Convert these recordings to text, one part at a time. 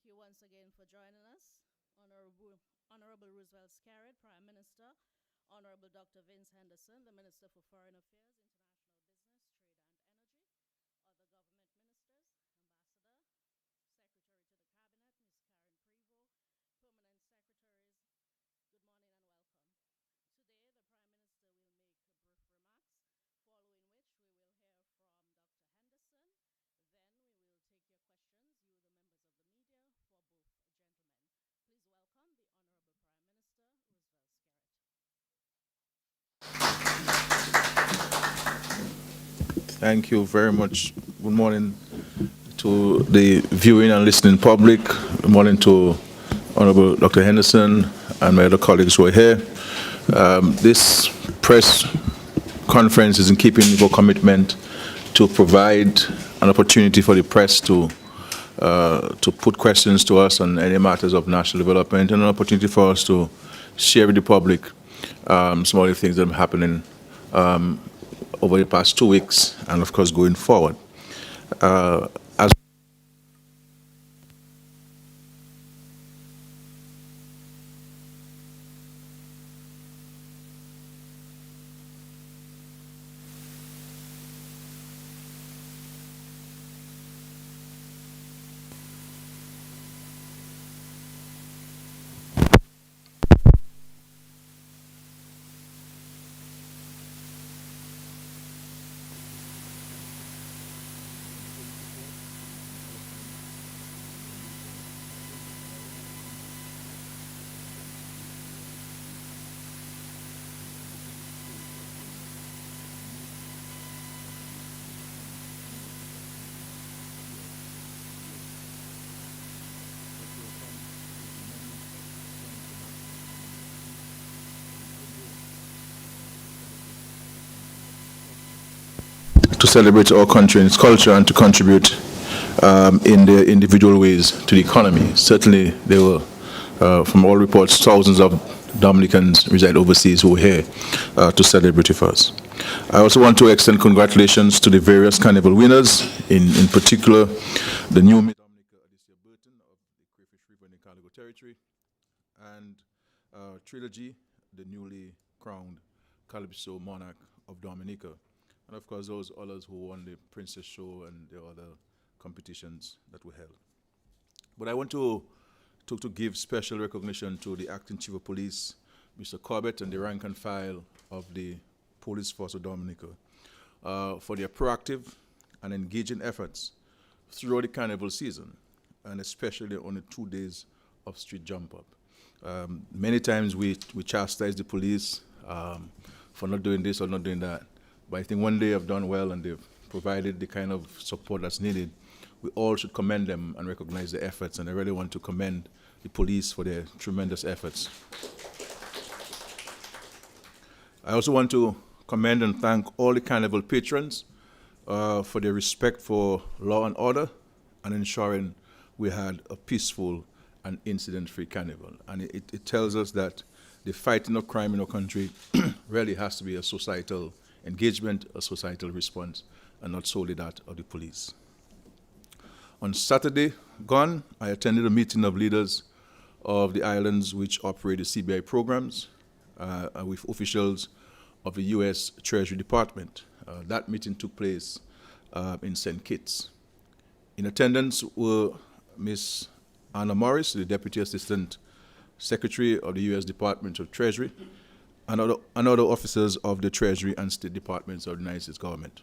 you once again for joining us. Honorable Roosevelt Skerrit, Prime Minister, Honorable Dr. Vince Henderson, the Minister for Foreign Affairs, International Business, Trade and Energy, other government ministers, Ambassador, Secretary to the Cabinet, Ms. Karen Prevost, permanent secretaries, good morning and welcome. Today, the Prime Minister will make brief remarks, following which we will hear from Dr. Henderson. Then we will take your questions, you the members of the media, for both gentlemen. Please welcome the Honorable Prime Minister, Roosevelt Skerrit. Thank you very much. Good morning to the viewing and listening public. Good morning to Honorable Dr. Henderson and my other colleagues who are here. This press conference is in keeping with our commitment to provide an opportunity for the press to put questions to us on any matters of national development, and an opportunity for us to share with the public some of the things that are happening over the past 2 weeks, and of course going forward. As to celebrate our country and its culture, and to contribute in their individual ways to the economy. Certainly, there were, from all reports, thousands of Dominicans reside overseas who were here to celebrate with us. I also want to extend congratulations to the various Carnival winners, in particular the new Miss Dominica Burton of the Crayfish River in the Carnival territory, and Trilogy, the newly crowned Calypso Monarch of Dominica. And of course, those others who won the Princess Show and the other competitions that were held. But I want to give special recognition to the Acting Chief of Police, Mr. Corbett, and the rank and file of the Police Force of Dominica for their proactive and engaging efforts throughout the Carnival season, and especially on the 2 days of street jump up. Many times we chastise the police for not doing this or not doing that. But I think when they have done well and they've provided the kind of support that's needed, we all should commend them and recognize their efforts. And I really want to commend the police for their tremendous efforts. I also want to commend and thank all the Carnival patrons for their respect for law and order, and ensuring we had a peaceful and incident-free Carnival. And it tells us that the fighting of crime in our country really has to be a societal engagement, a societal response, and not solely that of the police. On Saturday gone, I attended a meeting of leaders of the islands which operate the CBI programs with officials of the U.S. Treasury Department. That meeting took place in St. Kitts. In attendance were Ms. Anna Morris, the Deputy Assistant Secretary of the U.S. Department of Treasury, and other officers of the Treasury and State Departments of the United States government.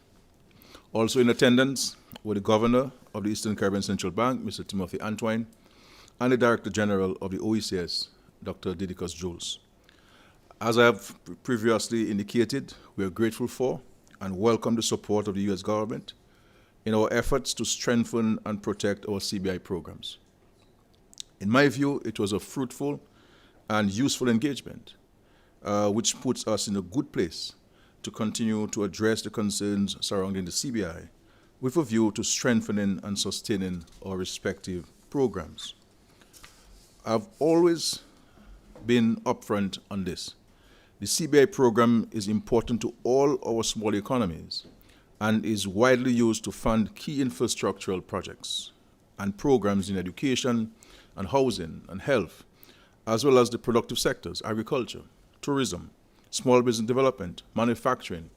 Also in attendance were the Governor of the Eastern Caribbean Central Bank, Mr. Timothy Antwine, and the Director General of the OECS, Dr. Didicus Jules. As I have previously indicated, we are grateful for and welcome the support of the U.S. government in our efforts to strengthen and protect our CBI programs. In my view, it was a fruitful and useful engagement, which puts us in a good place to continue to address the concerns surrounding the CBI with a view to strengthening and sustaining our respective programs. I've always been upfront on this. The CBI program is important to all our small economies and is widely used to fund key infrastructural projects. and programs in education and housing and health, as well as the productive sectors, agriculture, tourism, small business development, manufacturing,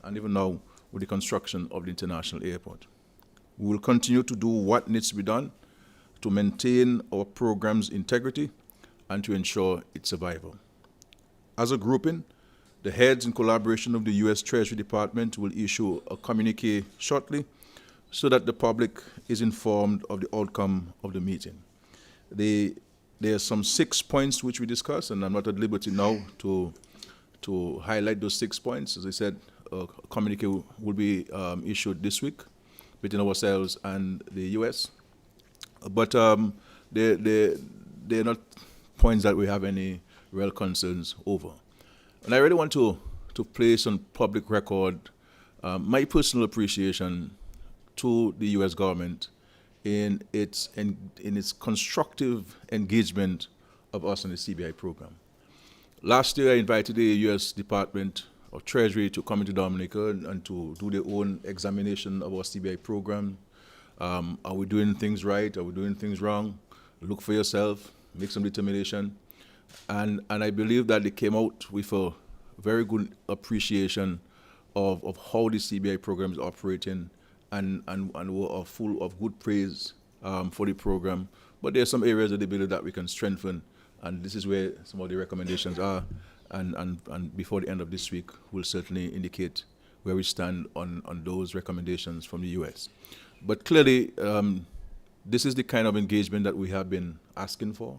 and even now with the construction of the international airport. We will continue to do what needs to be done to maintain our program's integrity and to ensure its survival. As a grouping, the heads, in collaboration of the U.S. Treasury Department, will issue a communique shortly so that the public is informed of the outcome of the meeting. There are some 6 points which we discussed, and I'm not at liberty now to highlight those 6 points. As I said, a communique will be issued this week between ourselves and the U.S. But they're not points that we have any real concerns over. And I really want to place on public record my personal appreciation to the U.S. government in its constructive engagement of us in the CBI program. Last year, I invited the U.S. Department of Treasury to come into Dominica and to do their own examination of our CBI program. Are we doing things right? Are we doing things wrong? Look for yourself, make some determination. And I believe that they came out with a very good appreciation of how the CBI program is operating and were full of good praise for the program. But there are some areas that they believe that we can strengthen, and this is where some of the recommendations are. And before the end of this week, we'll certainly indicate where we stand on those recommendations from the U.S. But clearly, this is the kind of engagement that we have been asking for,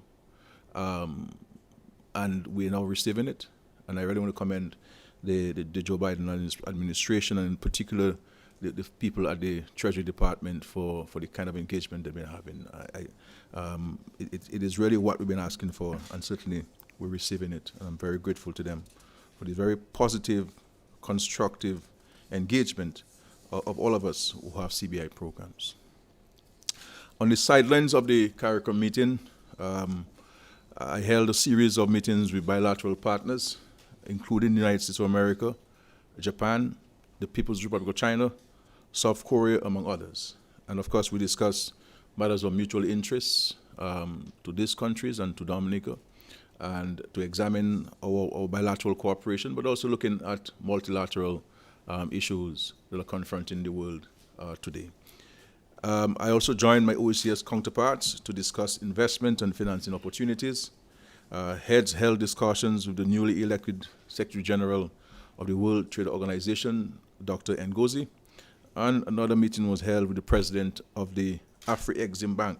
and we're now receiving it. And I really want to commend the Joe Biden administration, and in particular the people at the Treasury Department for the kind of engagement they've been having. It is really what we've been asking for, and certainly we're receiving it. And I'm very grateful to them for the very positive, constructive engagement of all of us who have CBI programs. On the sidelines of the CARICOM meeting, I held a series of meetings with bilateral partners, including the United States of America, Japan, the People's Republic of China, South Korea, among others. And of course, we discussed matters of mutual interest to these countries and to Dominica, and to examine our bilateral cooperation, but also looking at multilateral issues that are confronting the world today. I also joined my OECS counterparts to discuss investment and financing opportunities. Heads held discussions with the newly elected Secretary General of the World Trade Organization, Dr. Ngozi, and another meeting was held with the President of the Afri-Exim Bank,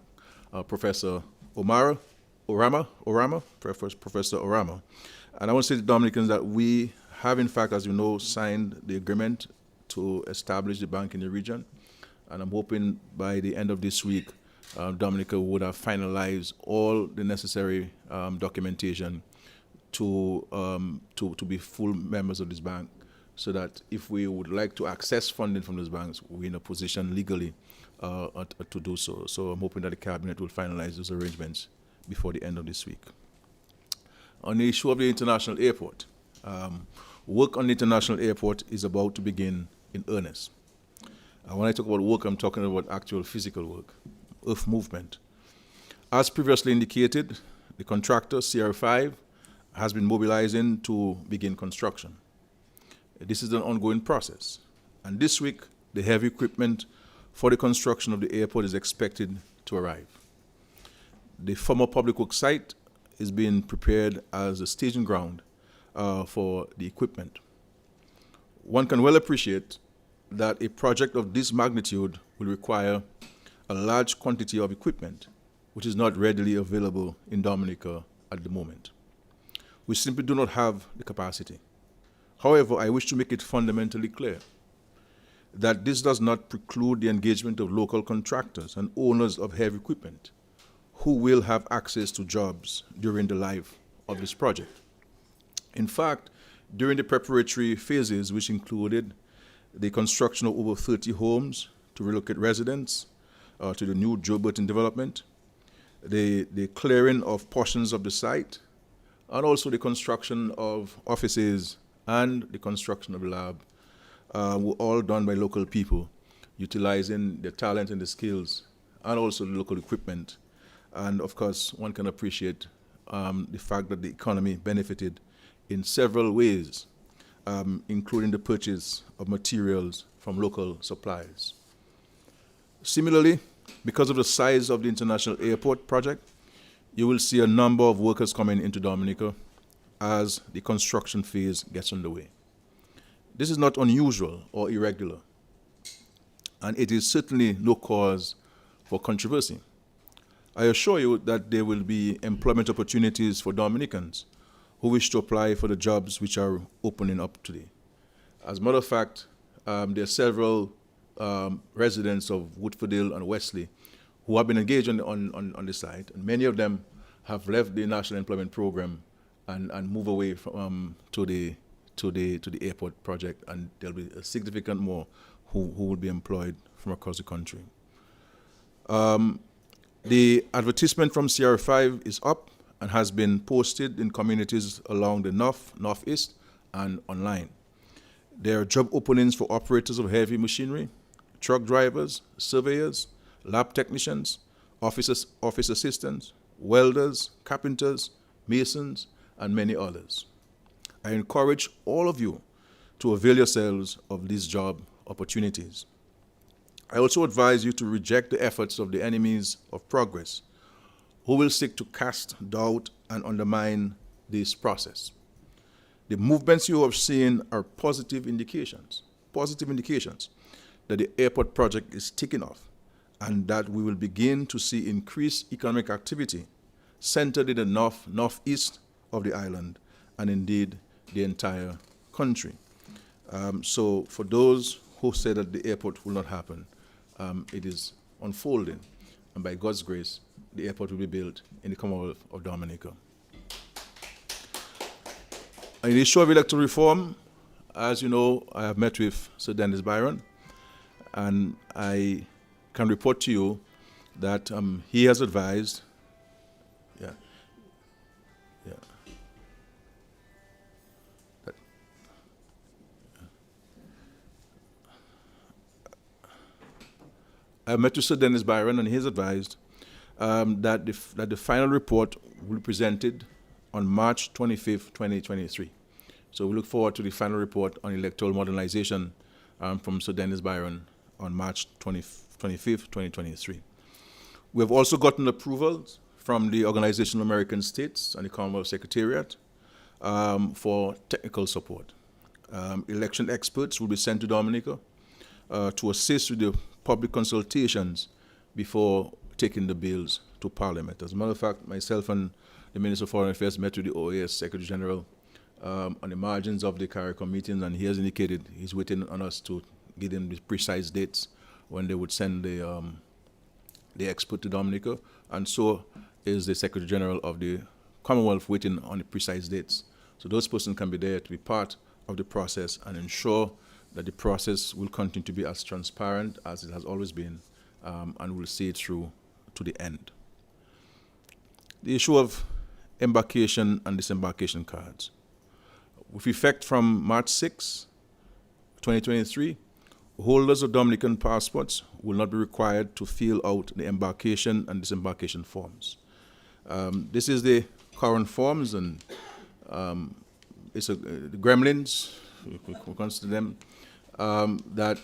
Professor Professor Orama. And I want to say to the Dominicans that we have, in fact, as you know, signed the agreement to establish the bank in the region. And I'm hoping by the end of this week, Dominica would have finalized all the necessary documentation to be full members of this bank, so that if we would like to access funding from those banks, we're in a position legally to do so. So I'm hoping that the Cabinet will finalize those arrangements before the end of this week. On the issue of the international airport, work on the international airport is about to begin in earnest. When I talk about work, I'm talking about actual physical work, earth movement. As previously indicated, the contractor, CR5, has been mobilizing to begin construction. This is an ongoing process. And this week, the heavy equipment for the construction of the airport is expected to arrive. The former public works site is being prepared as a staging ground for the equipment. One can well appreciate that a project of this magnitude will require a large quantity of equipment, which is not readily available in Dominica at the moment. We simply do not have the capacity. However, I wish to make it fundamentally clear that this does not preclude the engagement of local contractors and owners of heavy equipment who will have access to jobs during the life of this project. In fact, during the preparatory phases, which included the construction of over 30 homes to relocate residents to the new Joe Burton development, the clearing of portions of the site, and also the construction of offices and the construction of the lab were all done by local people, utilizing their talent and the skills and also the local equipment. And of course, one can appreciate the fact that the economy benefited in several ways, including the purchase of materials from local suppliers. Similarly, because of the size of the international airport project, you will see a number of workers coming into Dominica as the construction phase gets underway. This is not unusual or irregular, and it is certainly no cause for controversy. I assure you that there will be employment opportunities for Dominicans who wish to apply for the jobs which are opening up today. As a matter of fact, there are several residents of Woodfordale and Wesley who have been engaged on the site, and many of them have left the National Employment Program and move away from, to the airport project, and there'll be a significant more who will be employed from across the country. The advertisement from CR5 is up and has been posted in communities along the north, northeast, and online. There are job openings for operators of heavy machinery, truck drivers, surveyors, lab technicians, office assistants, welders, carpenters, masons, and many others. I encourage all of you to avail yourselves of these job opportunities. I also advise you to reject the efforts of the enemies of progress, who will seek to cast doubt and undermine this process. The movements you have seen are positive indications that the airport project is taking off, and that we will begin to see increased economic activity centered in the northeast of the island, and indeed the entire country. So for those who say that the airport will not happen, it is unfolding, and by God's grace, the airport will be built in the Commonwealth of Dominica. In the issue of electoral reform, as you know, I have met with Sir Dennis Byron, and I can report to you that he has advised, I met with Sir Dennis Byron, and he has advised that the final report will be presented on March 25th, 2023. So we look forward to the final report on electoral modernization from Sir Dennis Byron on March 25th, 2023. We have also gotten approvals from the Organization of American States and the Commonwealth Secretariat for technical support. Election experts will be sent to Dominica to assist with the public consultations before taking the bills to Parliament. As a matter of fact, myself and the Minister of Foreign Affairs met with the OAS Secretary General on the margins of the CARICOM meetings, and he has indicated he's waiting on us to give him the precise dates when they would send the expert to Dominica, and so is the Secretary General of the Commonwealth waiting on the precise dates. So those persons can be there to be part of the process and ensure that the process will continue to be as transparent as it has always been, and we'll see it through to the end. The issue of embarkation and disembarkation cards. With effect from March 6, 2023, holders of Dominican passports will not be required to fill out the embarkation and disembarkation forms. This is the current forms, and it's the gremlins, we consider them, that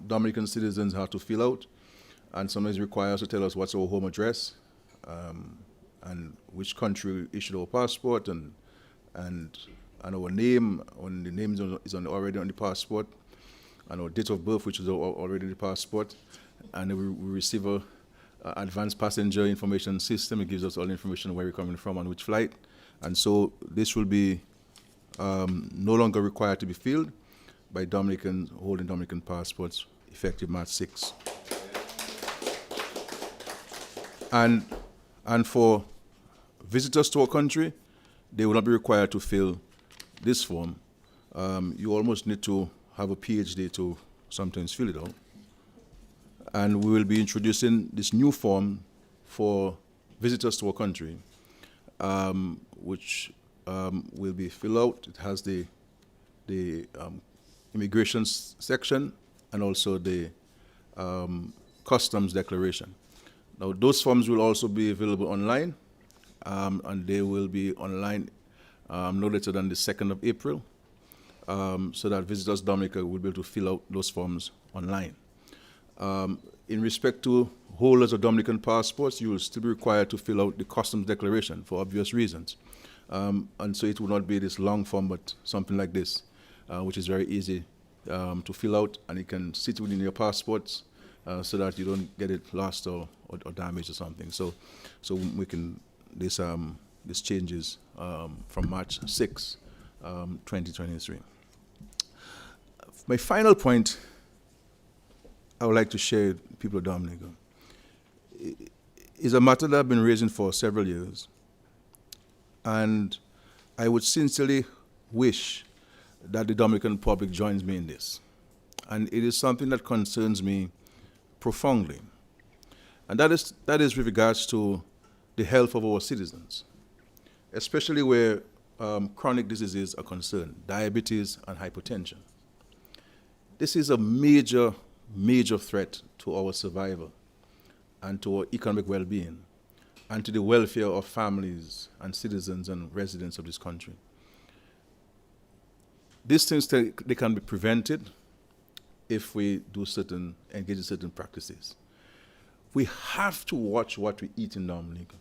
Dominican citizens have to fill out, and sometimes require us to tell us what's our home address, and which country issued our passport, and our name, when the name is already on the passport, and our date of birth, which is already in the passport, and we receive a advanced passenger information system. It gives us all the information where we're coming from and which flight, and so this will be no longer required to be filled by Dominicans holding Dominican passports effective March 6. And for visitors to our country, they will not be required to fill this form. You almost need to have a PhD to sometimes fill it out. And we will be introducing this new form for visitors to our country, which will be filled out. It has the immigration section and also the customs declaration. Now, those forms will also be available online, and they will be online no later than the 2nd of April, so that visitors to Dominica will be able to fill out those forms online. In respect to holders of Dominican passports, you will still be required to fill out the customs declaration for obvious reasons. And so it will not be this long form, but something like this, which is very easy to fill out, and it can sit within your passports so that you don't get it lost or damaged or something. So we can, this changes from March 6, 2023. My final point I would like to share with people of Dominica is a matter that I've been raising for several years. And I would sincerely wish that the Dominican public joins me in this. And it is something that concerns me profoundly. And that is with regards to the health of our citizens, especially where chronic diseases are concerned, diabetes and hypertension. This is a major, major threat to our survival and to our economic well-being and to the welfare of families and citizens and residents of this country. These things, they can be prevented if we engage in certain practices. We have to watch what we eat in Dominica.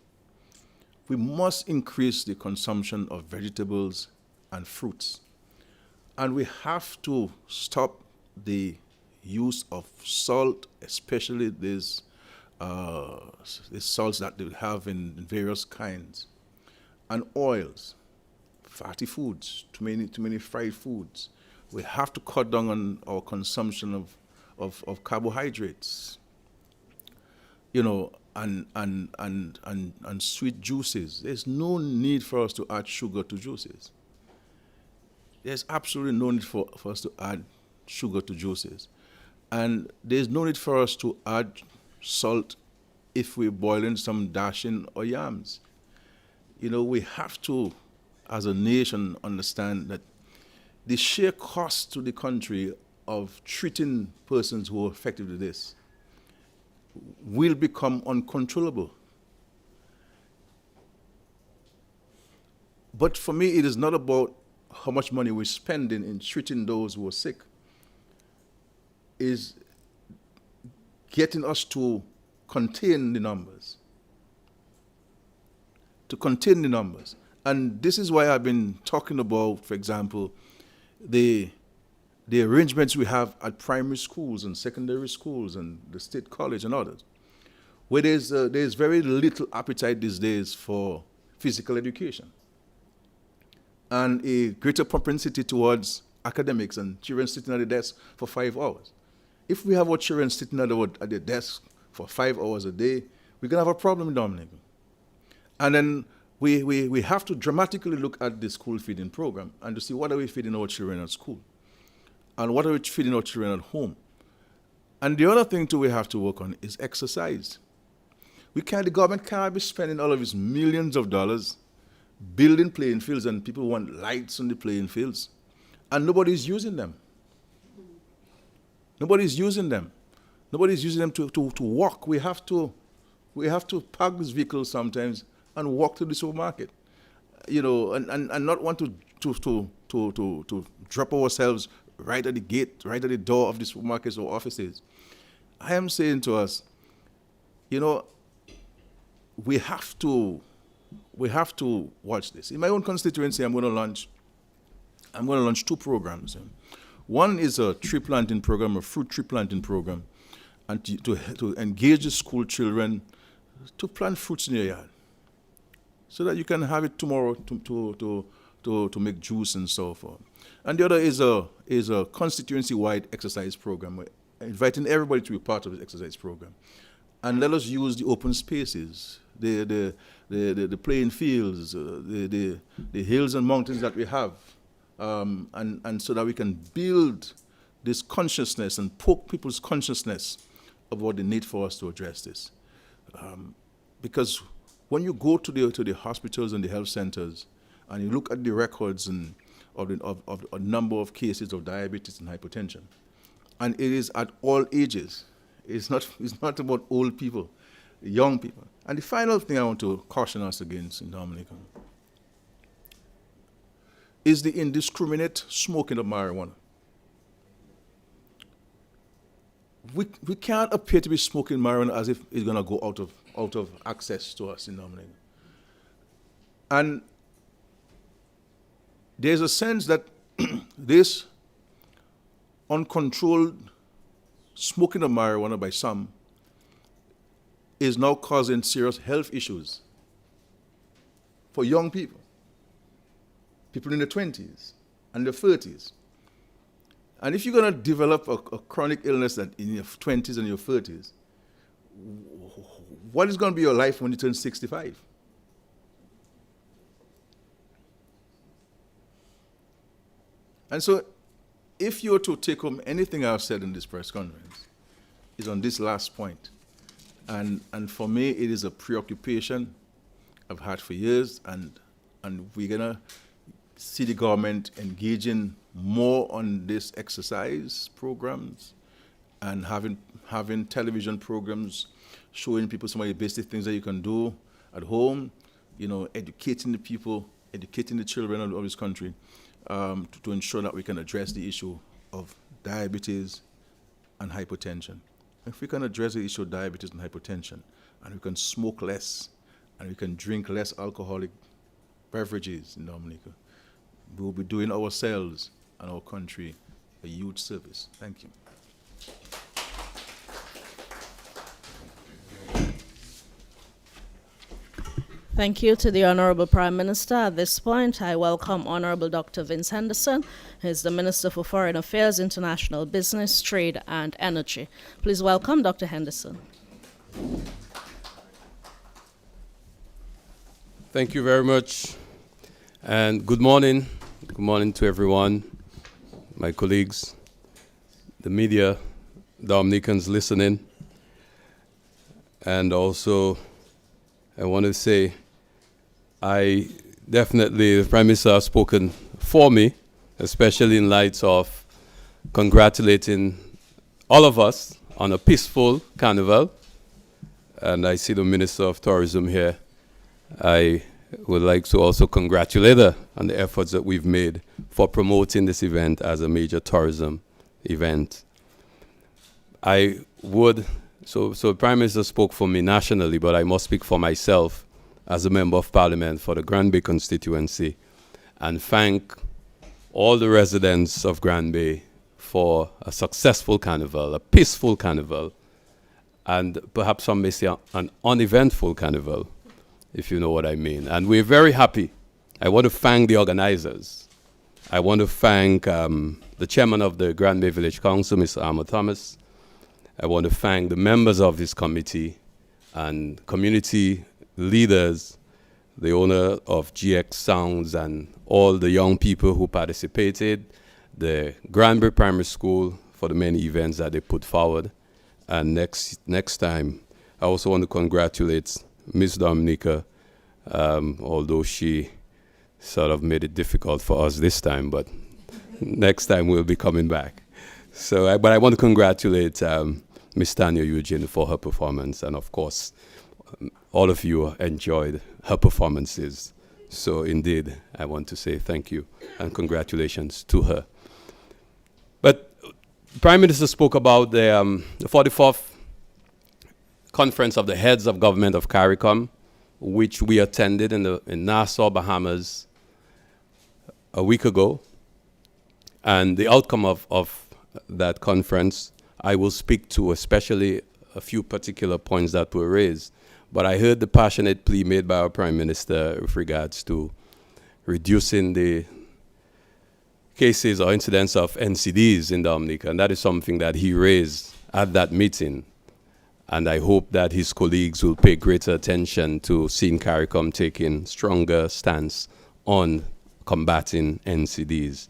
We must increase the consumption of vegetables and fruits. And we have to stop the use of salt, especially these salts that they have in various kinds, and oils, fatty foods, too many fried foods. We have to cut down on our consumption of carbohydrates, and sweet juices. There's no need for us to add sugar to juices. There's absolutely no need for us to add sugar to juices. And there's no need for us to add salt if we boil in some dashing or yams. We have to, as a nation, understand that the sheer cost to the country of treating persons who are affected with this will become uncontrollable. But for me, it is not about how much money we're spending in treating those who are sick. Is getting us to contain the numbers. To contain the numbers. And this is why I've been talking about, for example, the arrangements we have at primary schools and secondary schools and the state college and others, where there's very little appetite these days for physical education and a greater propensity towards academics and children sitting at the desk for 5 hours. If we have our children sitting at the desk for 5 hours a day, we're going to have a problem in Dominica. And then we have to dramatically look at the school feeding program and to see what are we feeding our children at school and what are we feeding our children at home. And the other thing too we have to work on is exercise. The government can't be spending all of its millions of dollars building playing fields, and people want lights on the playing fields, and nobody's using them. Nobody's using them. Nobody's using them to walk. We have to park this vehicle sometimes and walk to the supermarket, and not want to drop ourselves right at the gate, right at the door of the supermarkets or offices. I am saying to us, we have to watch this. In my own constituency, I'm going to launch 2 programs. One is a tree planting program, a fruit tree planting program, and to engage the school children to plant fruits in your yard, so that you can have it tomorrow to make juice and so forth. And the other is a constituency-wide exercise program, inviting everybody to be part of this exercise program. And let us use the open spaces, the playing fields, the hills and mountains that we have, and so that we can build this consciousness and poke people's consciousness about the need for us to address this. Because when you go to the hospitals and the health centers and you look at the records of a number of cases of diabetes and hypertension, and it is at all ages. It's not about old people, young people. And the final thing I want to caution us against in Dominica is the indiscriminate smoking of marijuana. We can't appear to be smoking marijuana as if it's going to go out of access to us in Dominica. And there's a sense that this uncontrolled smoking of marijuana by some is now causing serious health issues for young people in their 20s and their 30s. And if you're going to develop a chronic illness that in your 20s and your 30s, what is going to be your life when you turn 65? And so, if you were to take home anything I've said in this press conference, is on this last point. And for me, it is a preoccupation I've had for years, and we're going to see the government engaging more on this exercise programs and having television programs showing people some of the basic things that you can do at home, educating the people, educating the children of this country, to ensure that we can address the issue of diabetes and hypertension. If we can address the issue of diabetes and hypertension, and we can smoke less, and we can drink less alcoholic beverages in Dominica, we will be doing ourselves and our country a huge service. Thank you. Thank you to the Honorable Prime Minister. At this point, I welcome Honorable Dr. Vince Henderson, who is the Minister for Foreign Affairs, International Business, Trade and Energy. Please welcome Dr. Henderson. Thank you very much, and good morning. Good morning to everyone, my colleagues, the media, Dominicans listening, and also I want to say the Prime Minister has spoken for me, especially in light of congratulating all of us on a peaceful Carnival. And I see the Minister of Tourism here. I would like to also congratulate her on the efforts that we've made for promoting this event as a major tourism event. So the Prime Minister spoke for me nationally, but I must speak for myself as a Member of Parliament for the Grand Bay constituency and thank all the residents of Grand Bay for a successful Carnival, a peaceful Carnival, and perhaps some may say an uneventful Carnival, if you know what I mean. And we're very happy. I want to thank the organizers. I want to thank the chairman of the Grand Bay Village Council, Mr. Armour Thomas. I want to thank the members of this committee and community leaders, the owner of GX Sounds and all the young people who participated, the Grand Bay Primary School for the many events that they put forward. And next time, I also want to congratulate Miss Dominica, although she sort of made it difficult for us this time, but next time we'll be coming back. So, but I want to congratulate Miss Tanya Eugene for her performance, and of course, all of you enjoyed her performances. So indeed, I want to say thank you and congratulations to her. But the Prime Minister spoke about the 44th Conference of the Heads of Government of CARICOM, which we attended in Nassau, Bahamas, a week ago. And the outcome of that conference, I will speak to, especially a few particular points that were raised. But I heard the passionate plea made by our Prime Minister with regards to reducing the cases or incidents of NCDs in Dominica, and that is something that he raised at that meeting. And I hope that his colleagues will pay greater attention to seeing CARICOM taking stronger stance on combating NCDs.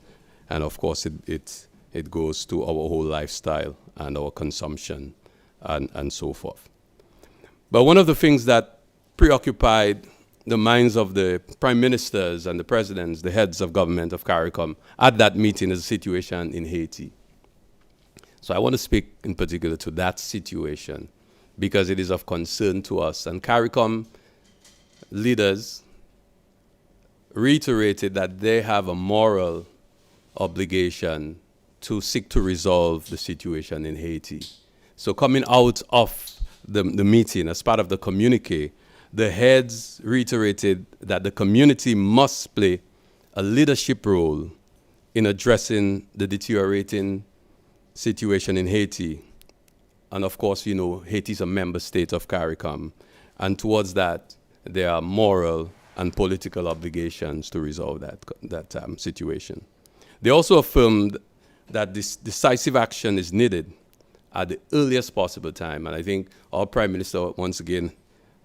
And of course, it goes to our whole lifestyle and our consumption and so forth. But one of the things that preoccupied the minds of the prime ministers and the presidents, the heads of government of CARICOM, at that meeting is the situation in Haiti. So I want to speak in particular to that situation because it is of concern to us. And CARICOM leaders reiterated that they have a moral obligation to seek to resolve the situation in Haiti. So coming out of the meeting, as part of the communique, the heads reiterated that the community must play a leadership role in addressing the deteriorating situation in Haiti. And of course, you know, Haiti is a member state of CARICOM. And towards that, there are moral and political obligations to resolve that situation. They also affirmed that this decisive action is needed at the earliest possible time. And I think our Prime Minister, once again,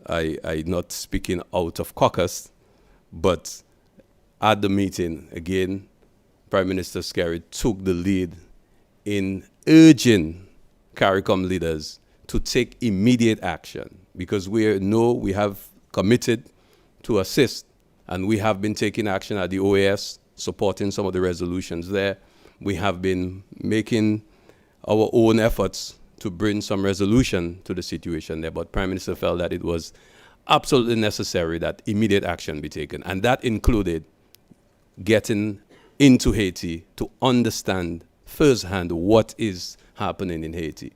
I'm not speaking out of caucus, but at the meeting, again, Prime Minister Skerrit took the lead in urging CARICOM leaders to take immediate action because we have committed to assist, and we have been taking action at the OAS, supporting some of the resolutions there. We have been making our own efforts to bring some resolution to the situation there, but Prime Minister felt that it was absolutely necessary that immediate action be taken, and that included getting into Haiti to understand firsthand what is happening in Haiti.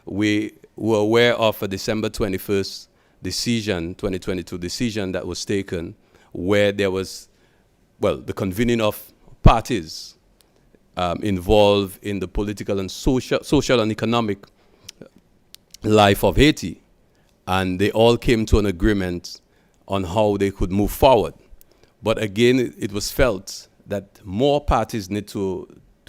We were aware of a December 21st decision, 2022 decision that was taken where there was, the convening of parties involved in the political and social and economic life of Haiti. And they all came to an agreement on how they could move forward. But again, it was felt that more parties need to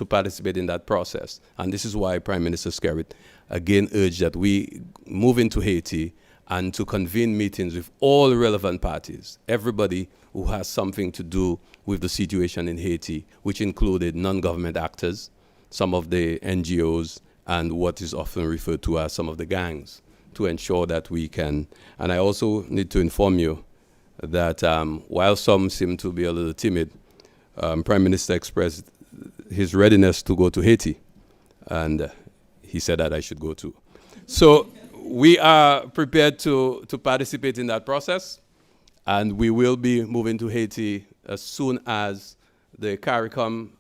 participate in that process. And this is why Prime Minister Skerrit again urged that we move into Haiti and to convene meetings with all relevant parties, everybody who has something to do with the situation in Haiti, which included non-government actors, some of the NGOs, and what is often referred to as some of the gangs, to ensure that we can. And I also need to inform you that while some seem to be a little timid, Prime Minister expressed his readiness to go to Haiti, and he said that I should go too. So we are prepared to participate in that process, and we will be moving to Haiti as soon as the CARICOM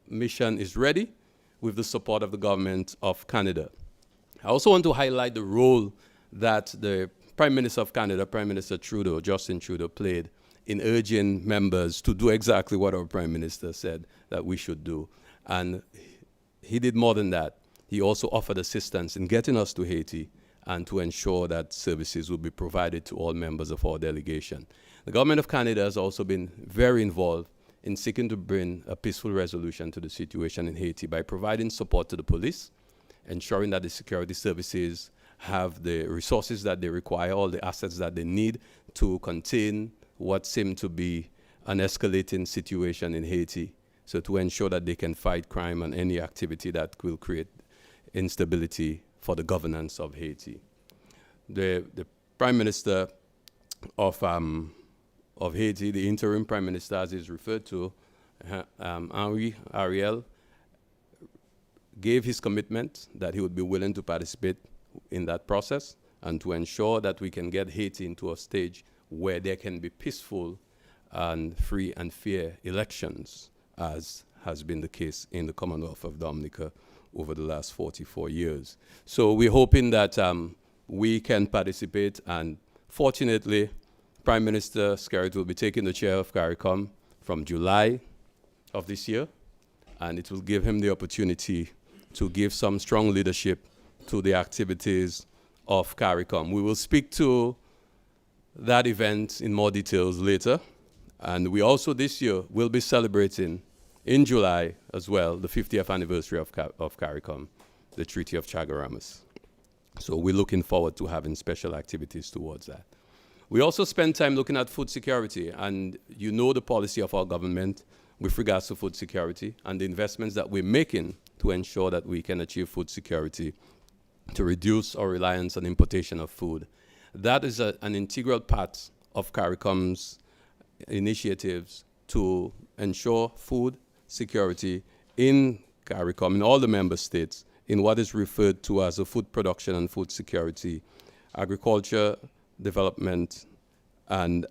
mission is ready with the support of the government of Canada. I also want to highlight the role that the Prime Minister of Canada, Prime Minister Trudeau, Justin Trudeau, played in urging members to do exactly what our Prime Minister said that we should do. And he did more than that. He also offered assistance in getting us to Haiti and to ensure that services will be provided to all members of our delegation. The government of Canada has also been very involved in seeking to bring a peaceful resolution to the situation in Haiti by providing support to the police, ensuring that the security services have the resources that they require, all the assets that they need to contain what seemed to be an escalating situation in Haiti, so to ensure that they can fight crime and any activity that will create instability for the governance of Haiti. The Prime Minister of Haiti, the interim Prime Minister, as is referred to, Henry Ariel, gave his commitment that he would be willing to participate in that process and to ensure that we can get Haiti into a stage where there can be peaceful and free and fair elections, as has been the case in the Commonwealth of Dominica over the last 44 years. So we're hoping that we can participate, and fortunately, Prime Minister Skerrit will be taking the chair of CARICOM from July of this year, and it will give him the opportunity to give some strong leadership to the activities of CARICOM. We will speak to that event in more details later, and we also this year will be celebrating in July as well the 50th anniversary of CARICOM, the Treaty of Chagaramas. So we're looking forward to having special activities towards that. We also spend time looking at food security, and you know the policy of our government with regards to food security and the investments that we're making to ensure that we can achieve food security, to reduce our reliance on importation of food. That is an integral part of CARICOM's initiatives to ensure food security in CARICOM, in all the member states, in what is referred to as a food production and food security, agriculture, development, and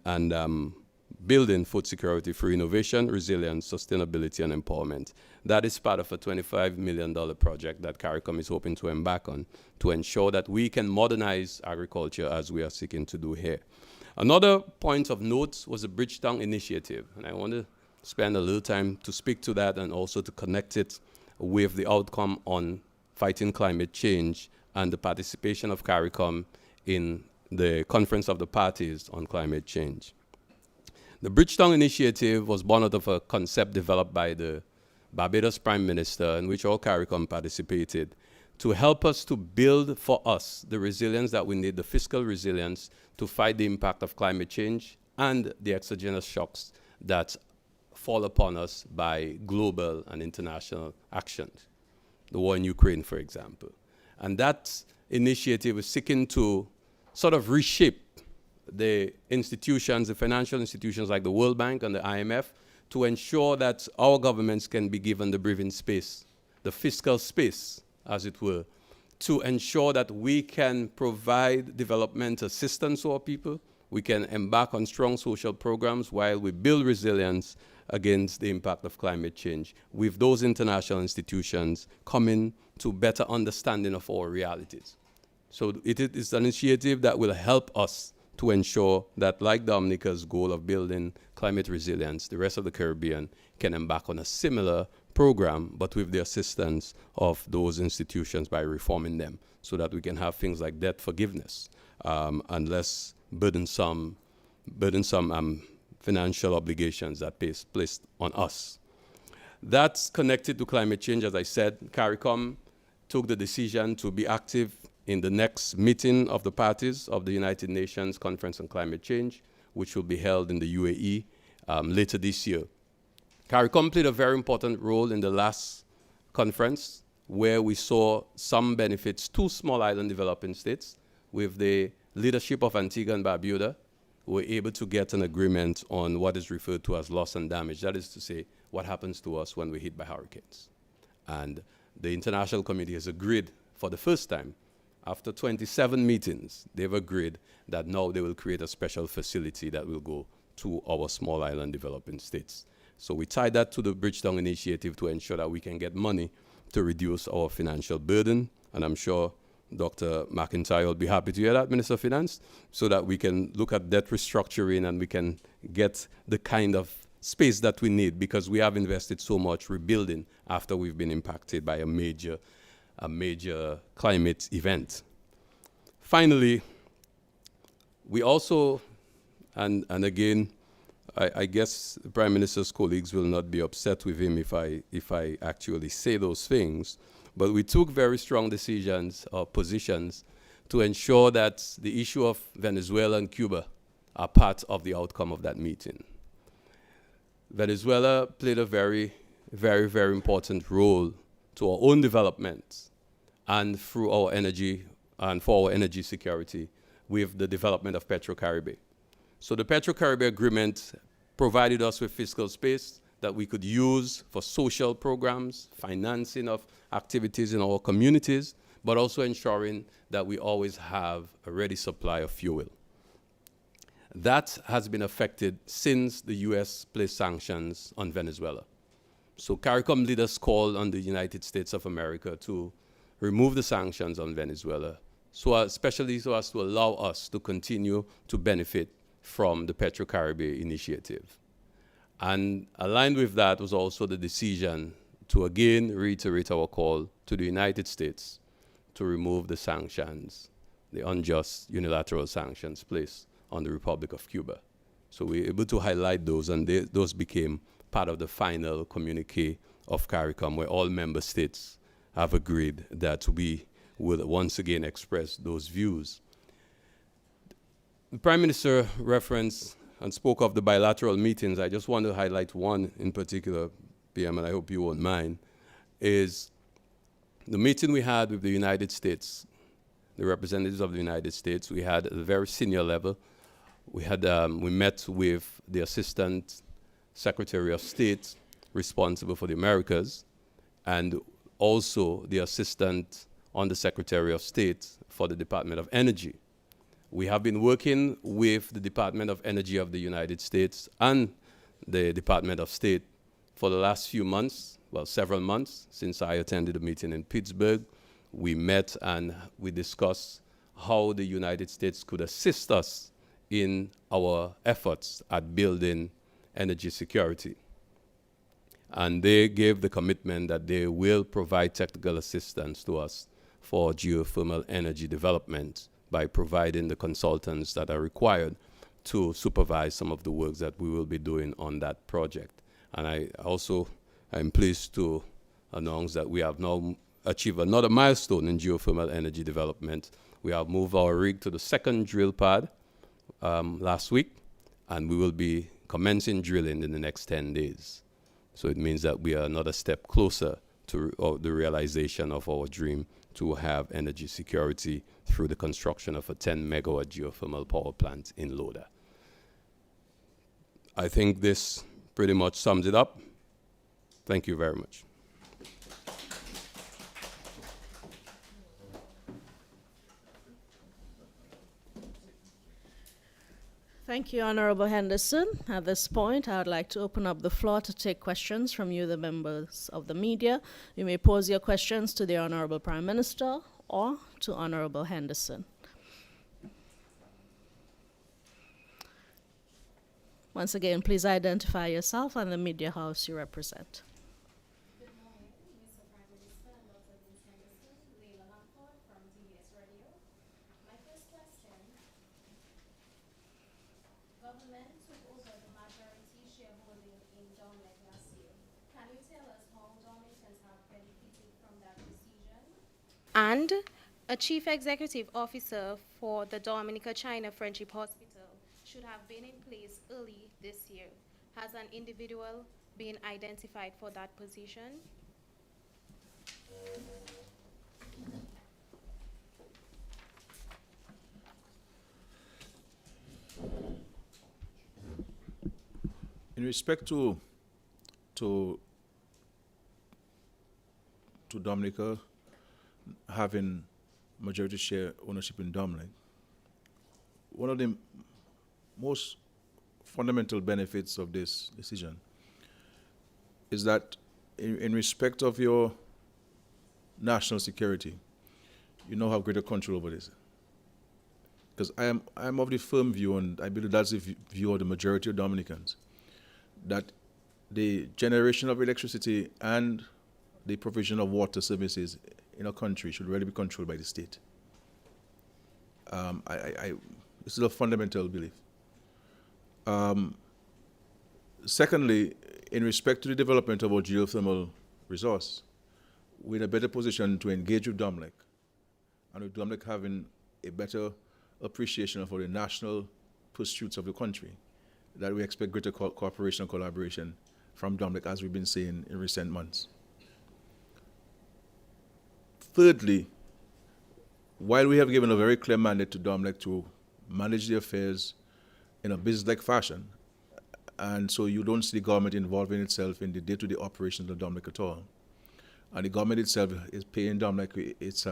building food security through innovation, resilience, sustainability, and empowerment. That is part of a $25 million project that CARICOM is hoping to embark on to ensure that we can modernize agriculture as we are seeking to do here. Another point of note was the Bridgetown Initiative, and I want to spend a little time to speak to that and also to connect it with the outcome on fighting climate change and the participation of CARICOM in the Conference of the Parties on Climate Change. The Bridgetown Initiative was born out of a concept developed by the Barbados Prime Minister, in which all CARICOM participated, to help us to build for us the resilience that we need, the fiscal resilience, to fight the impact of climate change and the exogenous shocks that fall upon us by global and international actions. The war in Ukraine, for example. And that initiative is seeking to sort of reshape the institutions, the financial institutions like the World Bank and the IMF, to ensure that our governments can be given the breathing space, the fiscal space, as it were, to ensure that we can provide development assistance to our people, we can embark on strong social programs while we build resilience against the impact of climate change, with those international institutions coming to better understanding of our realities. So it is an initiative that will help us to ensure that, like Dominica's goal of building climate resilience, the rest of the Caribbean can embark on a similar program, but with the assistance of those institutions by reforming them, so that we can have things like debt forgiveness and less burdensome financial obligations that placed on us. That's connected to climate change. As I said, CARICOM took the decision to be active in the next meeting of the parties of the United Nations Conference on Climate Change, which will be held in the UAE later this year. CARICOM played a very important role in the last conference, where we saw some benefits to small island developing states. With the leadership of Antigua and Barbuda, we were able to get an agreement on what is referred to as loss and damage. That is to say, what happens to us when we're hit by hurricanes. And the international community has agreed for the first time, after 27 meetings, they've agreed that now they will create a special facility that will go to our small island developing states. So we tied that to the Bridgetown Initiative to ensure that we can get money to reduce our financial burden. And I'm sure Dr. McIntyre will be happy to hear that, Minister of Finance, so that we can look at debt restructuring and we can get the kind of space that we need, because we have invested so much rebuilding after we've been impacted by a major climate event. Finally, we also, and again, I guess the Prime Minister's colleagues will not be upset with him if I actually say those things, but we took very strong decisions or positions to ensure that the issue of Venezuela and Cuba are part of the outcome of that meeting. Venezuela played a very, very, very important role to our own development and through our energy and for our energy security with the development of PetroCaribe. So the PetroCaribe agreement provided us with fiscal space that we could use for social programs, financing of activities in our communities, but also ensuring that we always have a ready supply of fuel. That has been affected since the US placed sanctions on Venezuela. So CARICOM leaders called on the United States of America to remove the sanctions on Venezuela, especially so as to allow us to continue to benefit from the PetroCaribe initiative. And aligned with that was also the decision to again reiterate our call to the United States to remove the sanctions, the unjust unilateral sanctions placed on the Republic of Cuba. So we were able to highlight those, and those became part of the final communique of CARICOM, where all member states have agreed that we will once again express those views. The Prime Minister referenced and spoke of the bilateral meetings. I just want to highlight one in particular, PM, and I hope you won't mind, is the meeting we had with the United States, the representatives of the United States. We had at a very senior level. We met with the Assistant Secretary of State responsible for the Americas, and also the Assistant Undersecretary of State for the Department of Energy. We have been working with the Department of Energy of the United States and the Department of State for the last few months, well, several months, since I attended a meeting in Pittsburgh. We met and we discussed how the United States could assist us in our efforts at building energy security. And they gave the commitment that they will provide technical assistance to us for geothermal energy development by providing the consultants that are required to supervise some of the works that we will be doing on that project. And I'm pleased to announce that we have now achieved another milestone in geothermal energy development. We have moved our rig to the second drill pad last week, and we will be commencing drilling in the next 10 days. So it means that we are another step closer to the realization of our dream to have energy security through the construction of a 10 megawatt geothermal power plant in Loda. I think this pretty much sums it up. Thank you very much. Thank you, Honorable Henderson. At this point, I would like to open up the floor to take questions from you, the members of the media. You may pose your questions to the Honorable Prime Minister or to Honorable Henderson. Once again, please identify yourself and the media house you represent. Good morning, Mr. Prime Minister and Dr. Vince Henderson, Leila Langford from DBS Radio. My first question, government took over the majority shareholding in Dominica last year. Can you tell us how Dominicans have benefited from that decision? And a chief executive officer for the Dominica China Friendship Hospital should have been in place early this year. Has an individual been identified for that position? In respect to Dominica having majority share ownership in Dominic, one of the most fundamental benefits of this decision is that in respect of your national security, you now have greater control over this. Because I am of the firm view, and I believe that's the view of the majority of Dominicans, that the generation of electricity and the provision of water services in a country should really be controlled by the state. This is a fundamental belief. Secondly, in respect to the development of our geothermal resource, we're in a better position to engage with Dominic, and with Dominic having a better appreciation for the national pursuits of the country, that we expect greater cooperation and collaboration from Dominic, as we've been saying in recent months. Thirdly, while we have given a very clear mandate to Dominic to manage the affairs in a business-like fashion, and so you don't see the government involving itself in the day-to-day operations of Dominic at all, and the government itself is paying Dominic its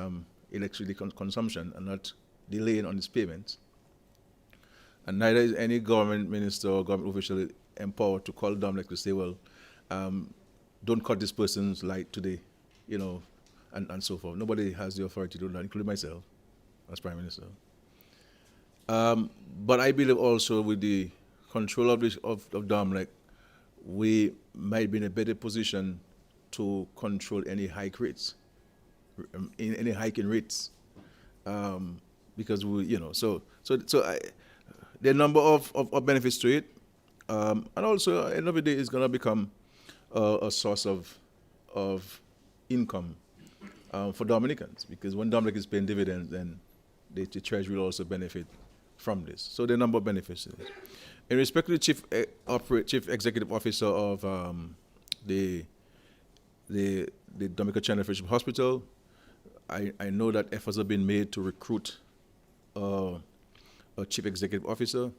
electricity consumption and not delaying on its payments, and neither is any government minister or government official empowered to call Dominic to say, well, don't cut this person's light today, and so forth. Nobody has the authority to do that, including myself as Prime Minister. But I believe also with the control of Dominic, we might be in a better position to control any hike rates, any hike in rates, because there are a number of benefits to it, and also at the end of the day, it's going to become a source of income for Dominicans, because when Dominic is paying dividends, then the Treasury will also benefit from this. So there are a number of benefits to this. In respect to the chief executive officer of the Dominica China Friendship Hospital, I know that efforts have been made to recruit a chief executive officer.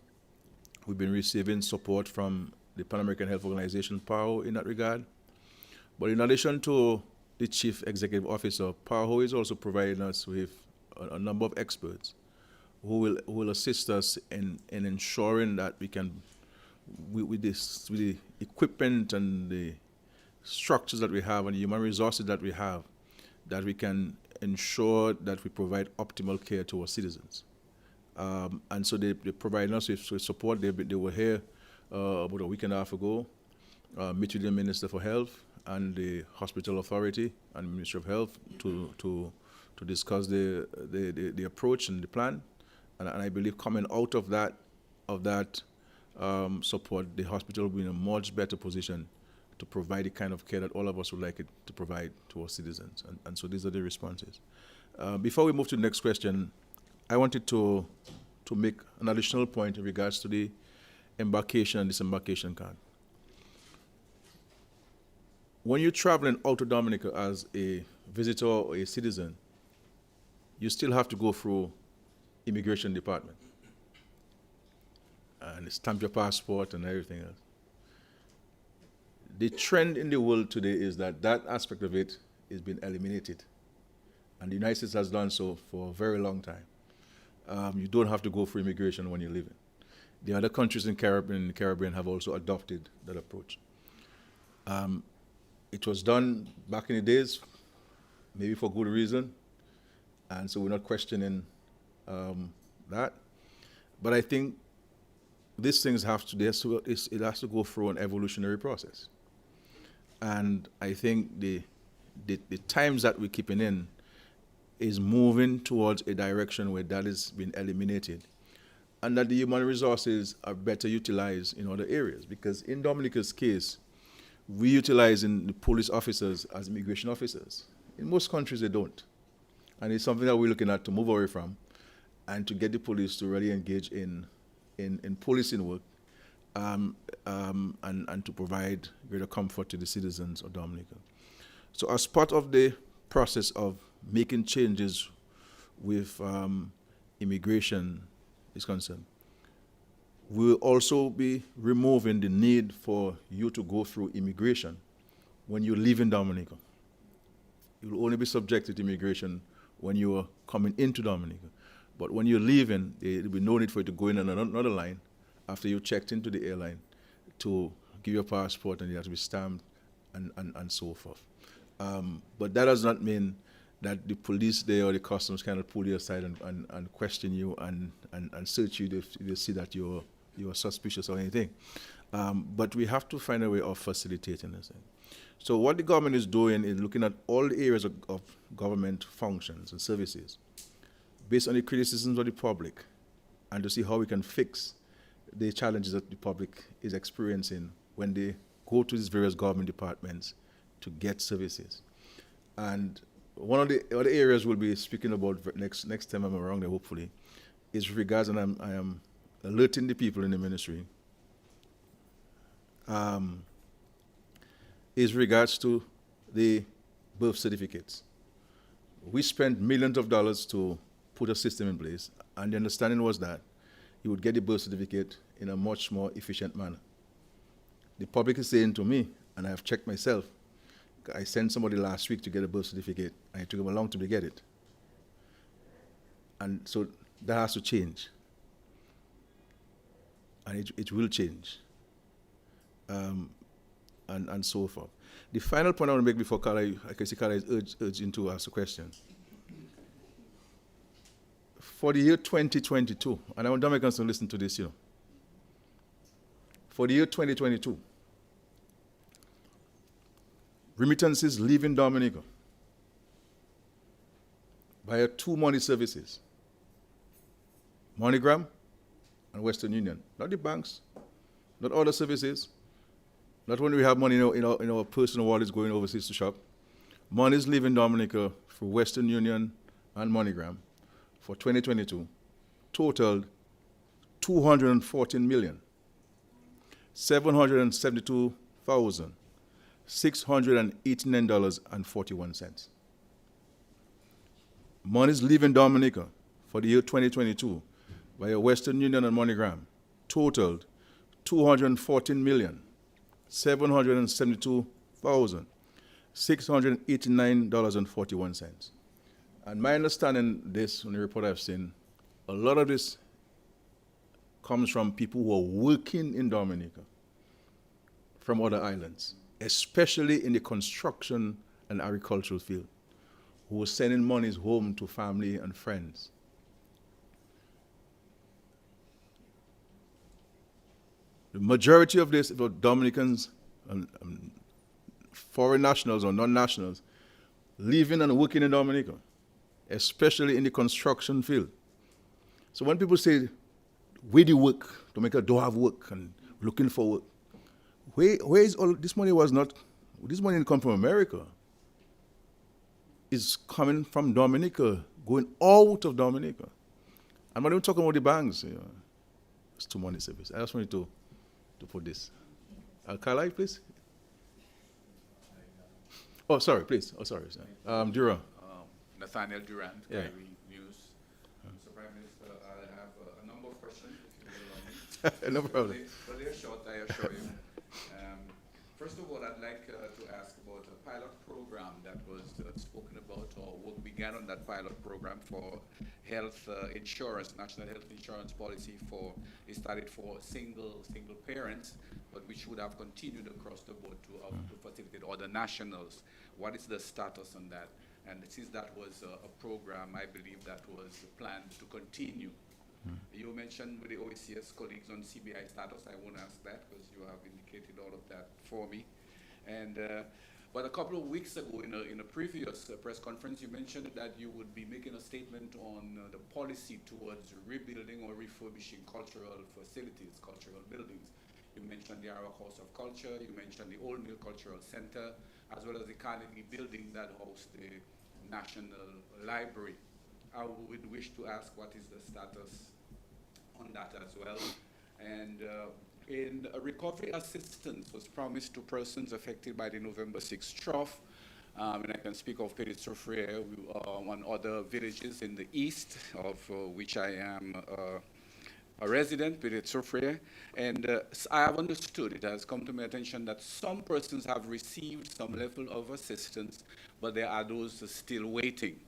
We've been receiving support from the Pan American Health Organization, PAO, in that regard. But in addition to the Chief Executive Officer, PAHO is also providing us with a number of experts who will assist us in ensuring that we can, with the equipment and the structures that we have and the human resources that we have, that we can ensure that we provide optimal care to our citizens. And so they provide us with support. They were here about a week and a half ago, meet with the Minister for Health and the Hospital Authority and Ministry of Health to discuss the approach and the plan. And I believe coming out of that support, the hospital will be in a much better position to provide the kind of care that all of us would like it to provide to our citizens. And so these are the responses. Before we move to the next question, I wanted to make an additional point in regards to the embarkation and disembarkation card. When you're traveling out of Dominica as a visitor or a citizen, you still have to go through immigration department and stamp your passport and everything else. The trend in the world today is that aspect of it is being eliminated. And the United States has done so for a very long time. You don't have to go through immigration when you're leaving. The other countries in the Caribbean have also adopted that approach. It was done back in the days, maybe for good reason, and so we're not questioning that. But I think these things it has to go through an evolutionary process. And I think the times that we're keeping in is moving towards a direction where that is being eliminated, and that the human resources are better utilized in other areas. Because in Dominica's case, we utilizing the police officers as immigration officers. In most countries, they don't. And it's something that we're looking at to move away from and to get the police to really engage in policing work and to provide greater comfort to the citizens of Dominica. So as part of the process of making changes with immigration is concerned, we'll also be removing the need for you to go through immigration when you live in Dominica. You'll only be subjected to immigration when you are coming into Dominica. But when you're leaving, there'll be no need for you to go in on another line after you checked into the airline to give your passport, and you have to be stamped and so forth. But that does not mean that the police there or the customs cannot pull you aside and question you and search you if they see that you're suspicious or anything. But we have to find a way of facilitating this thing. So what the government is doing is looking at all the areas of government functions and services based on the criticisms of the public and to see how we can fix the challenges that the public is experiencing when they go to these various government departments to get services. And one of the other areas we'll be speaking about next time I'm around there, hopefully, is regards, and I am alerting the people in the ministry, is regards to the birth certificates. We spent millions of dollars to put a system in place, and the understanding was that you would get the birth certificate in a much more efficient manner. The public is saying to me, and I have checked myself, I sent somebody last week to get a birth certificate, and it took them a long time to get it. And so that has to change. And it will change. And so forth. The final point I want to make before Carla, I can see Carla is urging to ask a question. For the year 2022, and I want Dominicans to listen to this, for the year 2022, remittances leaving Dominica via two money services, MoneyGram and Western Union. Not the banks, not other services, not when we have money in our personal wallets going overseas to shop. Money is leaving Dominica through Western Union and MoneyGram for 2022 totaled $214,772,689.41. Monies leaving Dominica for the year 2022 via Western Union and MoneyGram totaled $214,772,689.41. $689.41. And my understanding this, on the report I've seen, a lot of this comes from people who are working in Dominica from other islands, especially in the construction and agricultural field, who are sending monies home to family and friends. The majority of this were Dominicans and foreign nationals or non-nationals living and working in Dominica, especially in the construction field. So when people say, where do you work? Dominica don't have work and looking for work. Where is all this money? This money didn't come from America. It's coming from Dominica, going out of Dominica. I'm not even talking about the banks. It's too money service. I just wanted to put this. Carlisle, please. Oh, sorry, please. Oh, sorry. Durand. Nathaniel Durand, Yeah. Kyrie News. Mr. Prime Minister, I have a number of questions, if you will allow me. No problem. But they're short, I assure you. First of all, I'd like to ask about a pilot program that was spoken about, or what began on that pilot program for health insurance, national health insurance policy it started for single parents, but which would have continued across the board to facilitate other nationals. What is the status on that? And since that was a program, I believe that was planned to continue. You mentioned with the OECS colleagues on CBI status. I won't ask that because you have indicated all of that for me. And but a couple of weeks ago, in a previous press conference, you mentioned that you would be making a statement on the policy towards rebuilding or refurbishing cultural facilities, cultural buildings. You mentioned the Arawa House of Culture. You mentioned the Old Mill Cultural Center, as well as the Carnegie building that hosts the National Library. I would wish to ask what is the status on that as well. And in a recovery assistance was promised to persons affected by the November 6th trough. And I can speak of Petit Soufriere on other villages in the east, of which I am a resident, Petit Soufriere. And I have understood, it has come to my attention that some persons have received some level of assistance, but there are those still waiting.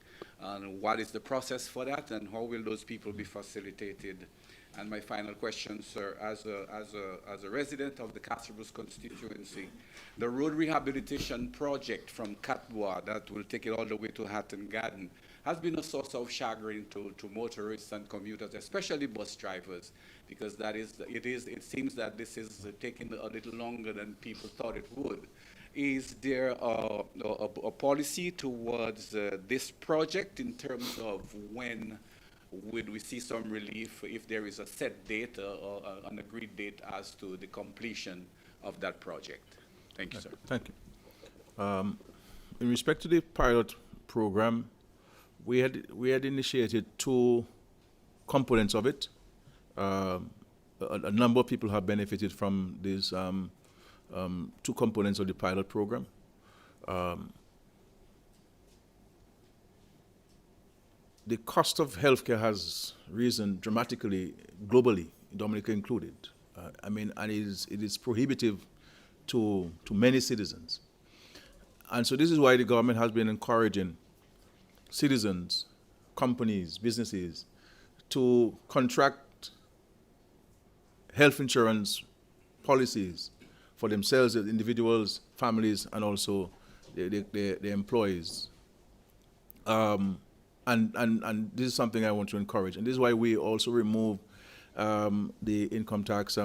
And what is the process for that, and how will those people be facilitated? And my final question, sir, as a resident of the Castlebrooks constituency, the road rehabilitation project from Catbois that will take it all the way to Hatton Garden has been a source of chagrin to motorists and commuters, especially bus drivers, because it seems that this is taking a little longer than people thought it would. Is there a policy towards this project in terms of when would we see some relief, if there is a set date or an agreed date as to the completion of that project? Thank you, sir. Thank you. In respect to the pilot program, we had initiated two components of it. A number of people have benefited from these two components of the pilot program. The cost of healthcare has risen dramatically globally, Dominica included. And it is prohibitive to many citizens. And so this is why the government has been encouraging citizens, companies, businesses to contract health insurance policies for themselves as individuals, families, and also their employees. And this is something I want to encourage. And this is why we also remove the income tax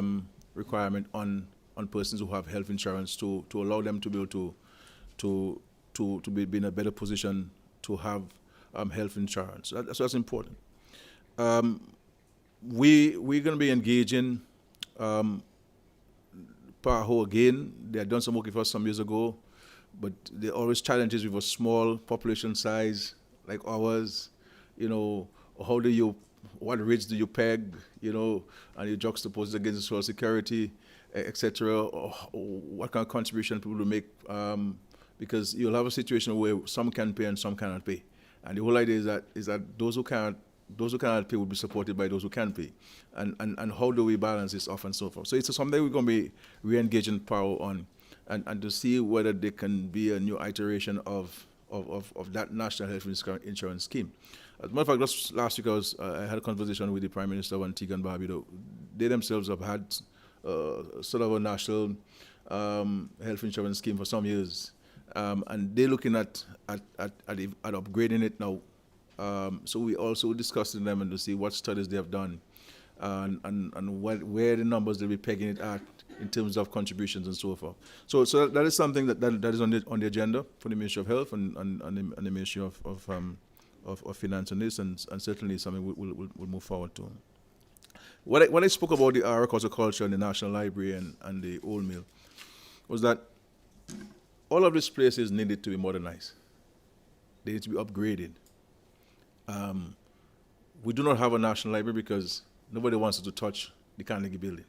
requirement on persons who have health insurance to allow them to be able to be in a better position to have health insurance. So that's important. We're going to be engaging PAHO again. They had done some work with us some years ago, but there are always challenges with a small population size like ours. What rates do you peg, and you juxtapose it against Social Security, etc. What kind of contribution people will make, because you'll have a situation where some can pay and some cannot pay. And the whole idea is that those who cannot pay will be supported by those who can pay. And how do we balance this off and so forth? So it's something we're going to be re-engaging PAHO on. and to see whether there can be a new iteration of that national health insurance scheme. As a matter of fact, just last week I had a conversation with the Prime Minister of Antigua and Barbuda. They themselves have had sort of a national health insurance scheme for some years, and they're looking at upgrading it now. So we also discussed with them and to see what studies they have done and where the numbers they'll be pegging it at in terms of contributions and so forth. So that is something that is on the agenda for the Ministry of Health and the Ministry of Finance on this, and certainly something we'll move forward to. When I spoke about the agriculture and the National Library and the Old Mill, was that all of these places needed to be modernized. They need to be upgraded. We do not have a National Library because nobody wants to touch the Carnegie Building.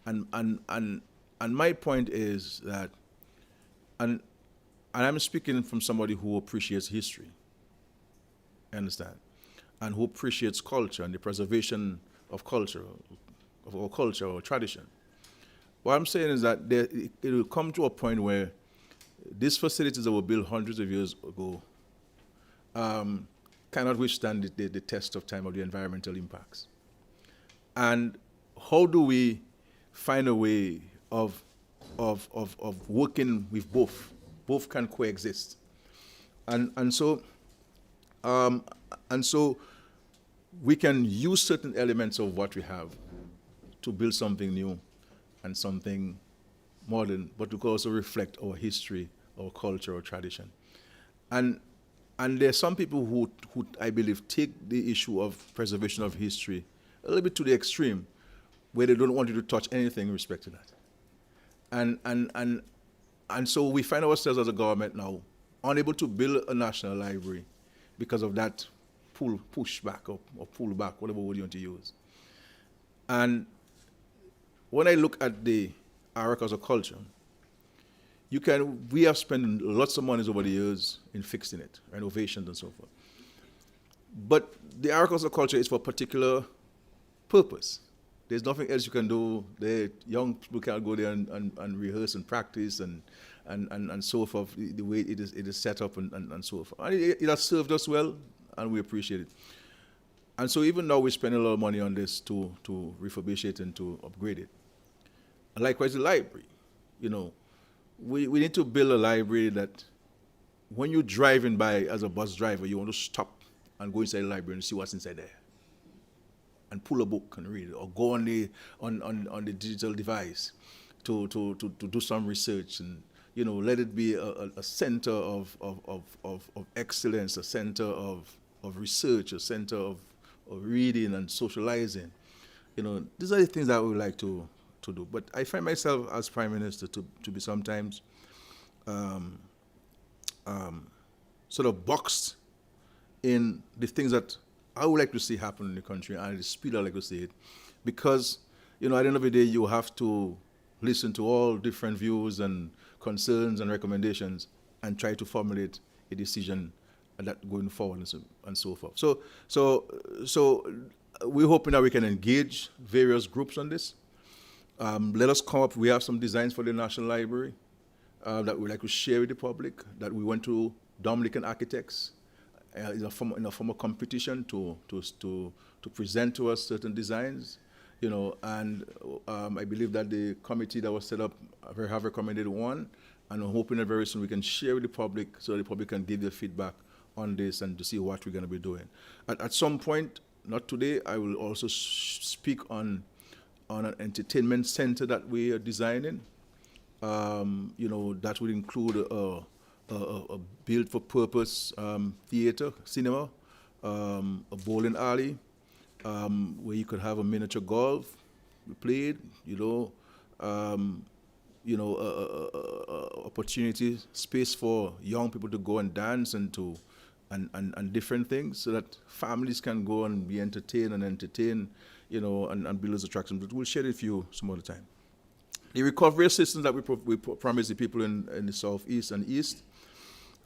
And my point is that, and I'm speaking from somebody who appreciates history, understand, and who appreciates culture and the preservation of culture, of our culture or tradition. What I'm saying is that it will come to a point where these facilities that were built hundreds of years ago cannot withstand the test of time of the environmental impacts. And how do we find a way of working with both? Both can coexist. And so we can use certain elements of what we have to build something new and something modern, but to also reflect our history, our culture, our tradition. And there are some people who I believe take the issue of preservation of history a little bit to the extreme, where they don't want you to touch anything in respect to that. And so we find ourselves as a government now unable to build a national library because of that push back or pull back, whatever word you want to use. And when I look at the agricultural culture, we have spent lots of money over the years in fixing it, renovations and so forth. But the agricultural culture is for a particular purpose. There's nothing else you can do. The young people can't go there and rehearse and practice and so forth, the way it is set up and so forth. And it has served us well, and we appreciate it. And so even now we're spending a lot of money on this to refurbish it and to upgrade it. And likewise the library. We need to build a library that when you're driving by as a bus driver, you want to stop and go inside the library and see what's inside there. And pull a book and read it, or go on the digital device to do some research, and let it be a center of excellence, a center of research, a center of reading and socializing. These are the things that we would like to do. But I find myself as Prime Minister to be sometimes sort of boxed in the things that I would like to see happen in the country and the speed I like to see it, because at the end of the day you have to listen to all different views and concerns and recommendations and try to formulate a decision that going forward and so forth. So we're hoping that we can engage various groups on this. Let us come up. We have some designs for the National Library that we'd like to share with the public, that we went to Dominican architects in a form of competition to present to us certain designs, and I believe that the committee that was set up have recommended one, and I'm hoping that very soon we can share with the public so the public can give their feedback on this and to see what we're going to be doing. At some point, not today, I will also speak on an entertainment center that we are designing. That would include a built-for-purpose theater, cinema, a bowling alley, where you could have a miniature golf played, opportunity, space for young people to go and dance and different things, so that families can go and be entertained and build those attractions. But we'll share it with you some other time. The recovery assistance that we promise the people in the southeast and east,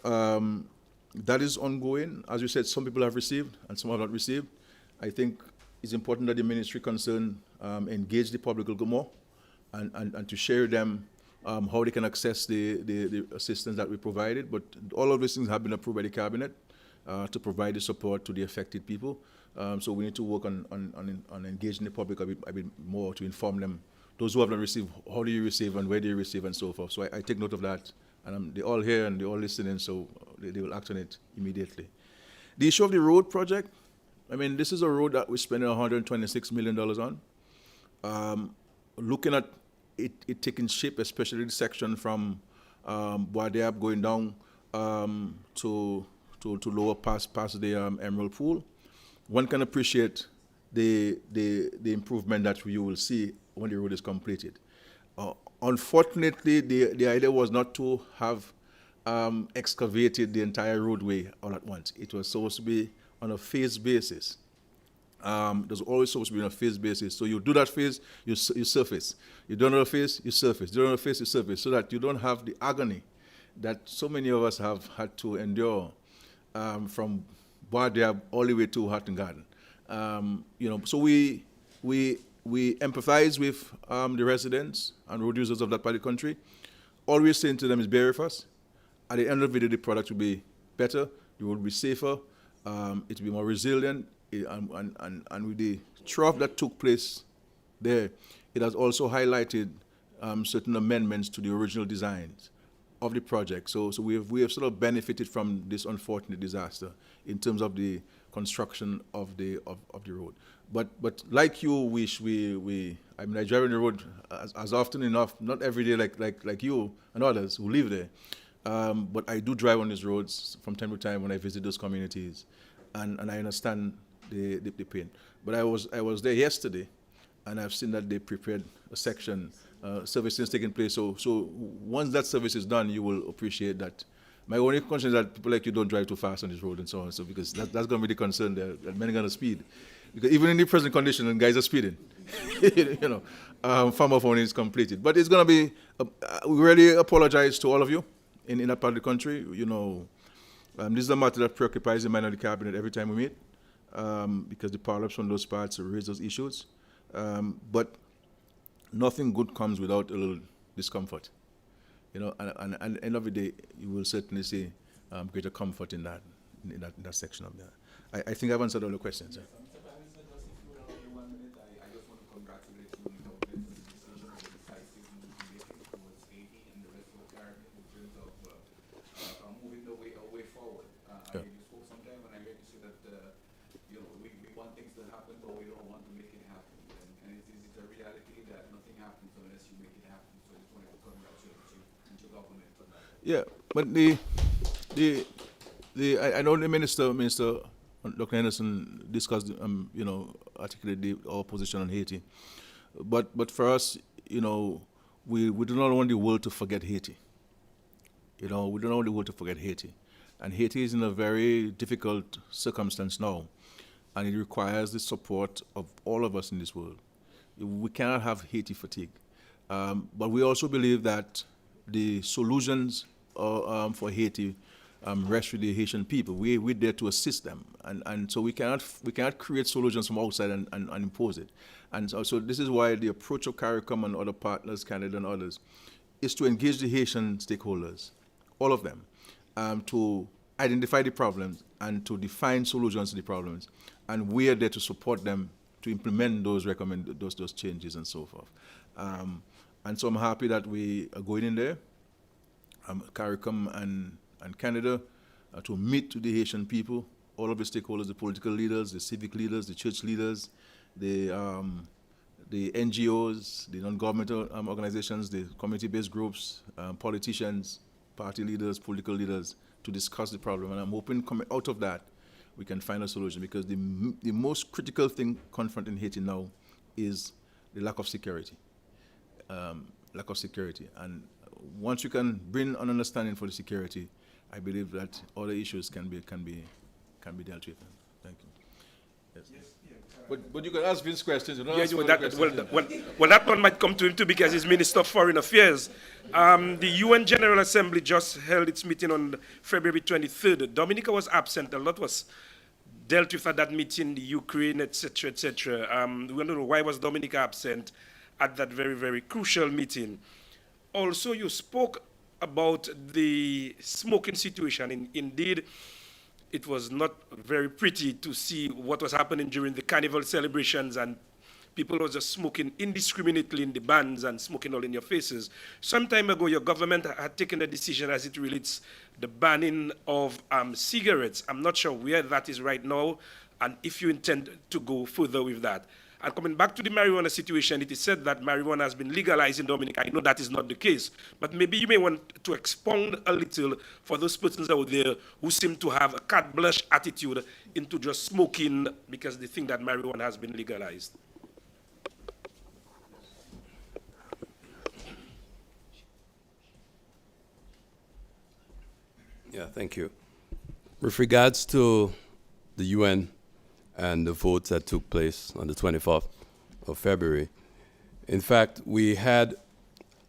that is ongoing. As you said, some people have received and some have not received. I think it's important that the ministry concerned engage the public a little more and to share them how they can access the assistance that we provided. But all of these things have been approved by the cabinet to provide the support to the affected people. So we need to work on engaging the public a bit more to inform them. Those who have not received, how do you receive and where do you receive and so forth. So I take note of that. And they're all here and they're all listening, so they will act on it immediately. The issue of the road project, I mean, this is a road that we're spending $126 million on. Looking at it taking shape, especially the section from Boadeab going down to lower past the Emerald Pool, one can appreciate the improvement that you will see when the road is completed. Unfortunately, the idea was not to have excavated the entire roadway all at once. It was supposed to be on a phased basis. There's always supposed to be on a phased basis. So you do that phase, you surface. You do another phase, you surface. Do another phase, you surface, so that you don't have the agony that so many of us have had to endure from Boadeab all the way to Hatton Garden. So we empathize with the residents and road users of that part of the country. All we're saying to them is bear with us. At the end of the day, the product will be better, the road will be safer, it will be more resilient, and with the trough that took place there, it has also highlighted certain amendments to the original designs of the project. So we have sort of benefited from this unfortunate disaster in terms of the construction of the road. But like you, I drive on the road as often enough, not every day like you and others who live there. But I do drive on these roads from time to time when I visit those communities, and I understand the pain. But I was there yesterday, and I've seen that they prepared a section, servicing is taking place. So once that service is done, you will appreciate that. My only concern is that people like you don't drive too fast on this road and so on. So because that's going to be the concern there, that men are going to speed. Because even in the present condition, guys are speeding. Farmer phone is completed. But it's going to be, we really apologize to all of you in that part of the country. This is a matter that preoccupies the mind of the cabinet every time we meet, because the power-ups from those parts raise those issues. But nothing good comes without a little discomfort. And at the end of the day, you will certainly see greater comfort in that section of that. I think I've answered all the questions. Mr. Prime Minister, just if you allow me 1 minute, I just want to congratulate you on the government's decision and decisive move making towards Haiti and the rest of the Caribbean in terms of moving the way forward. I heard you spoke sometime, and I heard you say that we want things to happen, but we don't want to make it happen. And it is a reality that nothing happens unless you make it happen. So I just wanted to congratulate you and your government on that. Yeah, but I know the minister Dr. Henderson discussed, articulated our position on Haiti. But for us, we do not want the world to forget Haiti. We do not want the world to forget Haiti. And Haiti is in a very difficult circumstance now. And it requires the support of all of us in this world. We cannot have Haiti fatigue. But we also believe that the solutions for Haiti rest with the Haitian people. We're there to assist them, and so we cannot create solutions from outside and impose it. And so this is why the approach of CARICOM and other partners, Canada and others, is to engage the Haitian stakeholders, all of them, to identify the problems and to define solutions to the problems. And we are there to support them to implement those those changes and so forth. And so I'm happy that we are going in there, CARICOM and Canada, to meet with the Haitian people, all of the stakeholders, the political leaders, the civic leaders, the church leaders, the NGOs, the non-governmental organizations, the community-based groups, politicians, party leaders, political leaders, to discuss the problem. And I'm hoping coming out of that, we can find a solution, because the most critical thing confronting Haiti now is the lack of security. And once you can bring an understanding for the security, I believe that other issues can be dealt with. Thank you. Yes. But you can ask Vince questions. You don't ask that one might come to him too, because he's Minister of Foreign Affairs. The UN General Assembly just held its meeting on February 23rd. Dominica was absent. A lot was dealt with at that meeting, the Ukraine, etc., etc. We want to know, why was Dominica absent at that very, very crucial meeting? also you spoke about the smoking situation. Indeed, it was not very pretty to see what was happening during the Carnival celebrations, and people were just smoking indiscriminately in the bands and smoking all in your faces. Some time ago, your government had taken a decision as it relates the banning of cigarettes. I'm not sure where that is right now, and if you intend to go further with that. And coming back to the marijuana situation, it is said that marijuana has been legalized in Dominica. I know that is not the case, but maybe you may want to expound a little for those persons out there who seem to have a carte blanche attitude into just smoking because they think that marijuana has been legalized. Yeah, thank you. With regards to the UN and the votes that took place on the 24th of February, in fact, we had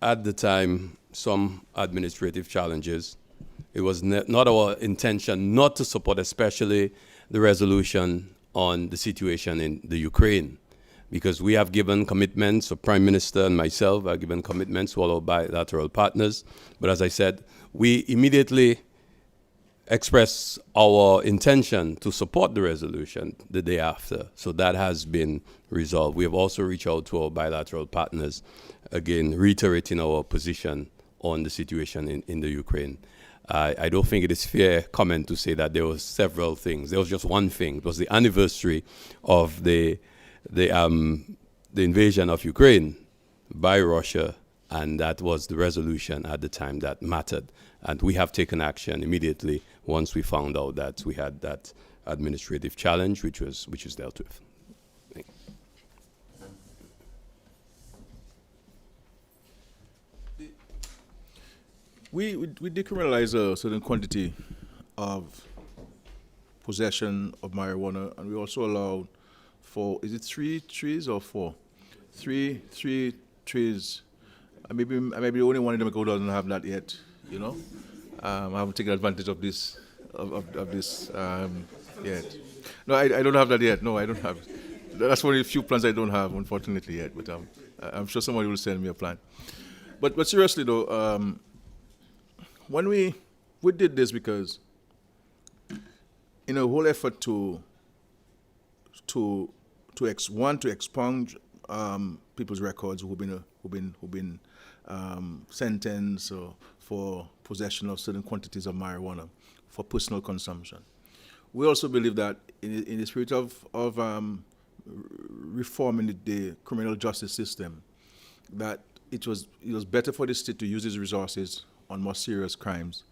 at the time some administrative challenges. It was not our intention not to support, especially the resolution on the situation in the Ukraine, because we have given commitments, the Prime Minister and myself have given commitments to all our bilateral partners. But as I said, we immediately express our intention to support the resolution the day after. So that has been resolved. We have also reached out to our bilateral partners, again, reiterating our position on the situation in the Ukraine. I don't think it is fair comment to say that there were several things. There was just one thing. It was the anniversary of the invasion of Ukraine by Russia, and that was the resolution at the time that mattered. And we have taken action immediately once we found out that we had that administrative challenge, which was dealt with. Thank you. We decriminalize a certain quantity of possession of marijuana, and we also allowed for, is it 3 trees or 4? Three trees. Maybe the only one in Dominica who doesn't have that yet, you know. I haven't taken advantage of this yet. No, I don't have that yet. No, I don't have it. That's one of the few plans I don't have, unfortunately, yet. But I'm sure somebody will send me a plan. But seriously though, when we did this because in a whole effort to expunge people's records who've been sentenced for possession of certain quantities of marijuana for personal consumption. We also believe that in the spirit of reforming the criminal justice system, that it was better for the state to use its resources on more serious crimes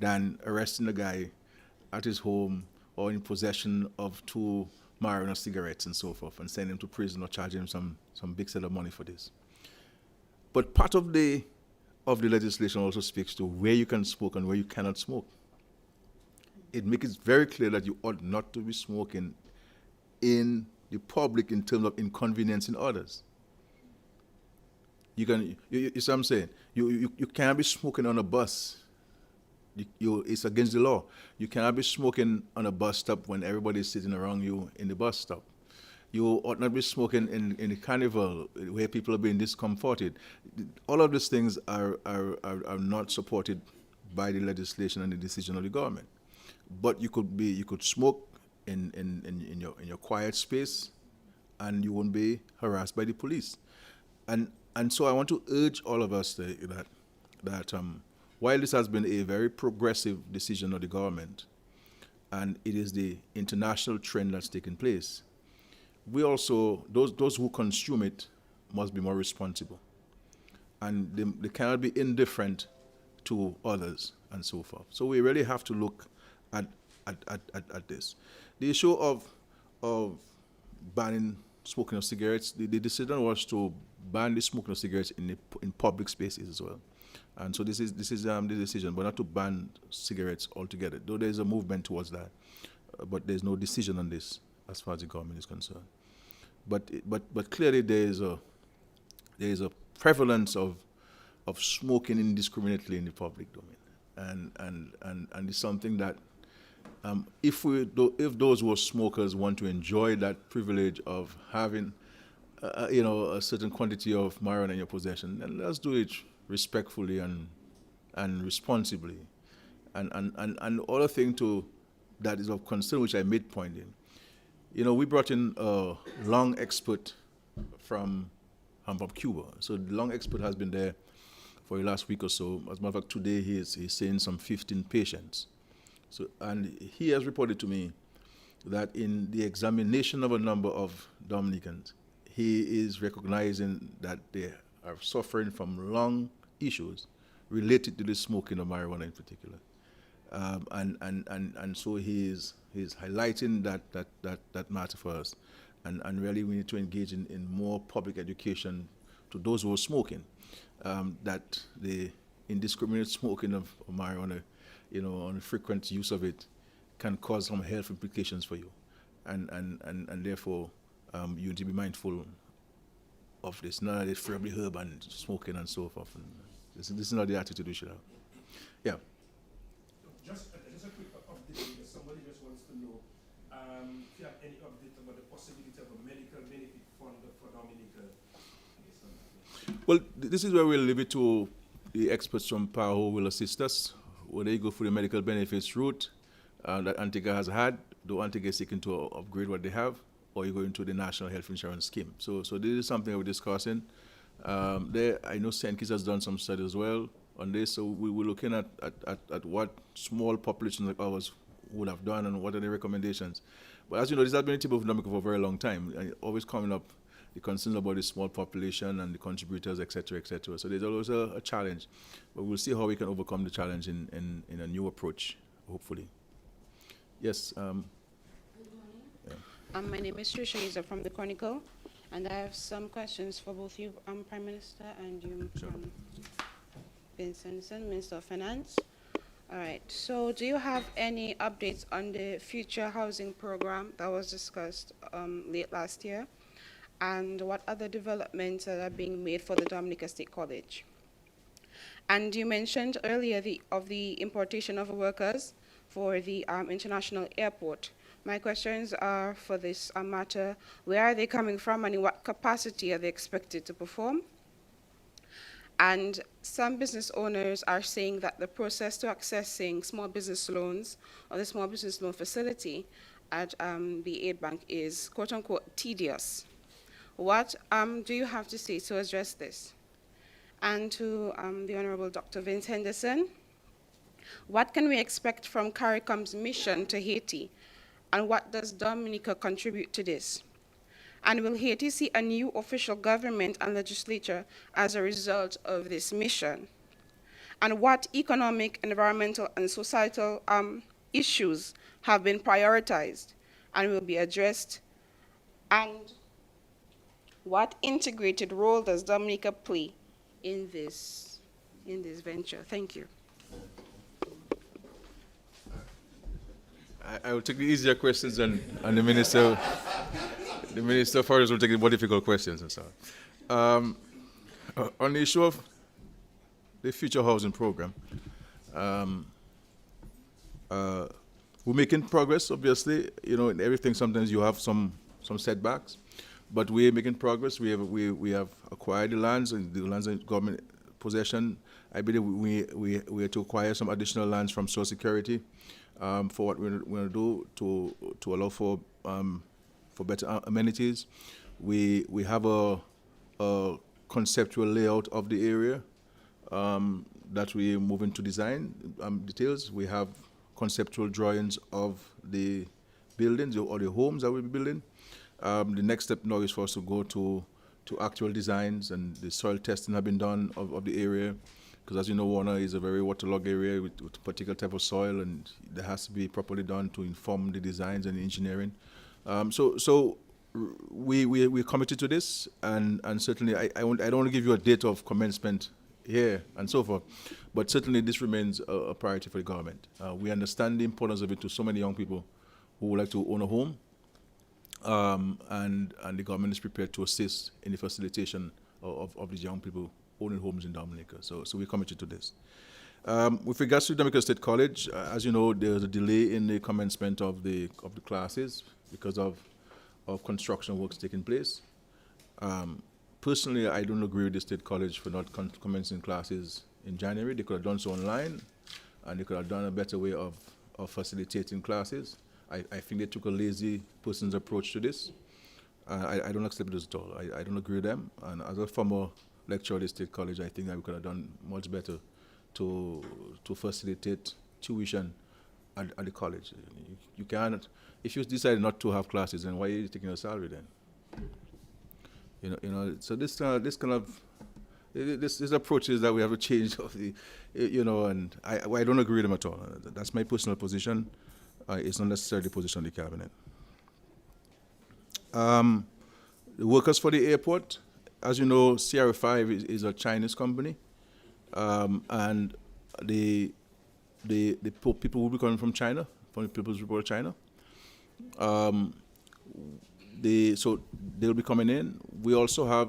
than arresting a guy at his home or in possession of 2 marijuana cigarettes and so forth and send him to prison or charge him some big set of money for this. But part of the legislation also speaks to where you can smoke and where you cannot smoke. It makes it very clear that you ought not to be smoking in the public in terms of inconveniencing others. You see what I'm saying? You cannot be smoking on a bus. It's against the law. You cannot be smoking on a bus stop when everybody is sitting around you in the bus stop. You ought not be smoking in the carnival where people are being discomforted. All of these things are not supported by the legislation and the decision of the government. But you could smoke in your quiet space, and you won't be harassed by the police. And so I want to urge all of us that while this has been a very progressive decision of the government, and it is the international trend that's taking place, we also, those who consume it must be more responsible. And they cannot be indifferent to others and so forth. So we really have to look at this. The issue of banning smoking of cigarettes, the decision was to ban the smoking of cigarettes in public spaces as well. And so this is the decision, but not to ban cigarettes altogether, though there's a movement towards that. But there's no decision on this as far as the government is concerned. But clearly there is a prevalence of smoking indiscriminately in the public domain, and it's something that if those who are smokers want to enjoy that privilege of having a certain quantity of marijuana in your possession, and let's do it respectfully and responsibly. And other thing to that is of concern, which I made point in. We brought in a lung expert from Cuba. So the lung expert has been there for the last week or so. As a matter of fact, today he's seeing some 15 patients. So, and he has reported to me that in the examination of a number of Dominicans, he is recognizing that they are suffering from lung issues related to the smoking of marijuana in particular. And so he's highlighting that matter for us. And really we need to engage in more public education to those who are smoking, that the indiscriminate smoking of marijuana, on frequent use of it, can cause some health implications for you. And therefore, you need to be mindful of this. None of this free of the herb and smoking and so forth. And this is not the attitude we should have. Yeah. Just a quick update, because somebody just wants to know if you have any update about the possibility of a medical benefit fund for Dominica. Well, this is where we'll leave it to the experts from PAHO who will assist us. Whether they go through the medical benefits route that Antigua has had, though Antigua is seeking to upgrade what they have, or you go into the National Health Insurance Scheme. So this is something we're discussing. I know St. Kitts has done some studies as well on this, so we were looking at what small populations like ours would have done and what are the recommendations. But as you know, this has been a tip of Dominica for a very long time, and always coming up the concerns about the small population and the contributors, et cetera, et cetera. So there's always a challenge, but we'll see how we can overcome the challenge in a new approach, hopefully. Yes. Good morning. Yeah. My name is Trisha Iza from the Chronicle, and I have some questions for both you, Prime Minister, and you, Sure. Vincent, Minister of Finance. All right. So, do you have any updates on the future housing program that was discussed late last year, and what other developments that are being made for the Dominica State College? And you mentioned earlier the importation of workers for the international airport. My questions are for this matter: where are they coming from, and in what capacity are they expected to perform? And some business owners are saying that the process to accessing small business loans or the small business loan facility at the Aid Bank is quote-unquote tedious. What do you have to say to address this? And to the Honorable Dr. Vince Henderson, what can we expect from CARICOM's mission to Haiti, and what does Dominica contribute to this? And will Haiti see a new official government and legislature as a result of this mission? And what economic, environmental, and societal issues have been prioritized and will be addressed? And what integrated role does Dominica play in this venture? Thank you. I will take the easier questions, and the Minister of Forests will take the more difficult questions and so on. On the issue of the future housing program, we're making progress, obviously. In everything sometimes you have some setbacks, but we're making progress. We have acquired the lands, and the lands in government possession. I believe we are to acquire some additional lands from Social Security for what we're going to do to allow for better amenities. We have a conceptual layout of the area that we move into design details. We have conceptual drawings of the buildings or the homes that we'll be building. The next step now is for us to go to actual designs, and the soil testing have been done of the area, because as you know, Warner is a very waterlogged area with a particular type of soil, and that has to be properly done to inform the designs and the engineering. So we're committed to this, and certainly I don't want to give you a date of commencement here and so forth, but certainly this remains a priority for the government. We understand the importance of it to so many young people who would like to own a home, and the government is prepared to assist in the facilitation of these young people owning homes in Dominica. So we're committed to this. With regards to Dominica State College, as you know, there's a delay in the commencement of the classes because of construction works taking place. Personally, I don't agree with the State College for not commencing classes in January. They could have done so online, and they could have done a better way of facilitating classes. I think they took a lazy person's approach to this. I don't accept this at all. I don't agree with them. And as a former lecturer at the State College, I think that we could have done much better to facilitate tuition at the college. You can't, if you decide not to have classes, then why are you taking a salary then? So this approaches that we have to change of the, and I don't agree with them at all. That's my personal position. It's not necessarily the position of the cabinet. The workers for the airport, as you know, CR5 is a Chinese company, and the people will be coming from China, from the People's Republic of China. So they'll be coming in. We also have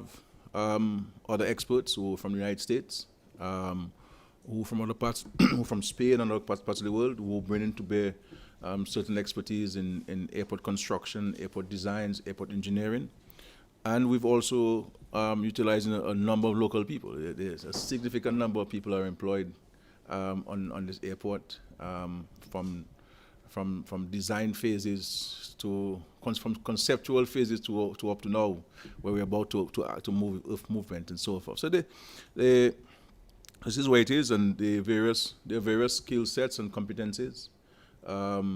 other experts who are from the United States, who from other parts, who from Spain and other parts of the world, who bring in to bear certain expertise in airport construction, airport designs, airport engineering. And we've also utilizing a number of local people. There's a significant number of people are employed on this airport, from design phases to from conceptual phases to up to now, where we're about to move earth movement and so forth. So this is where it is, and there are various skill sets and competencies, that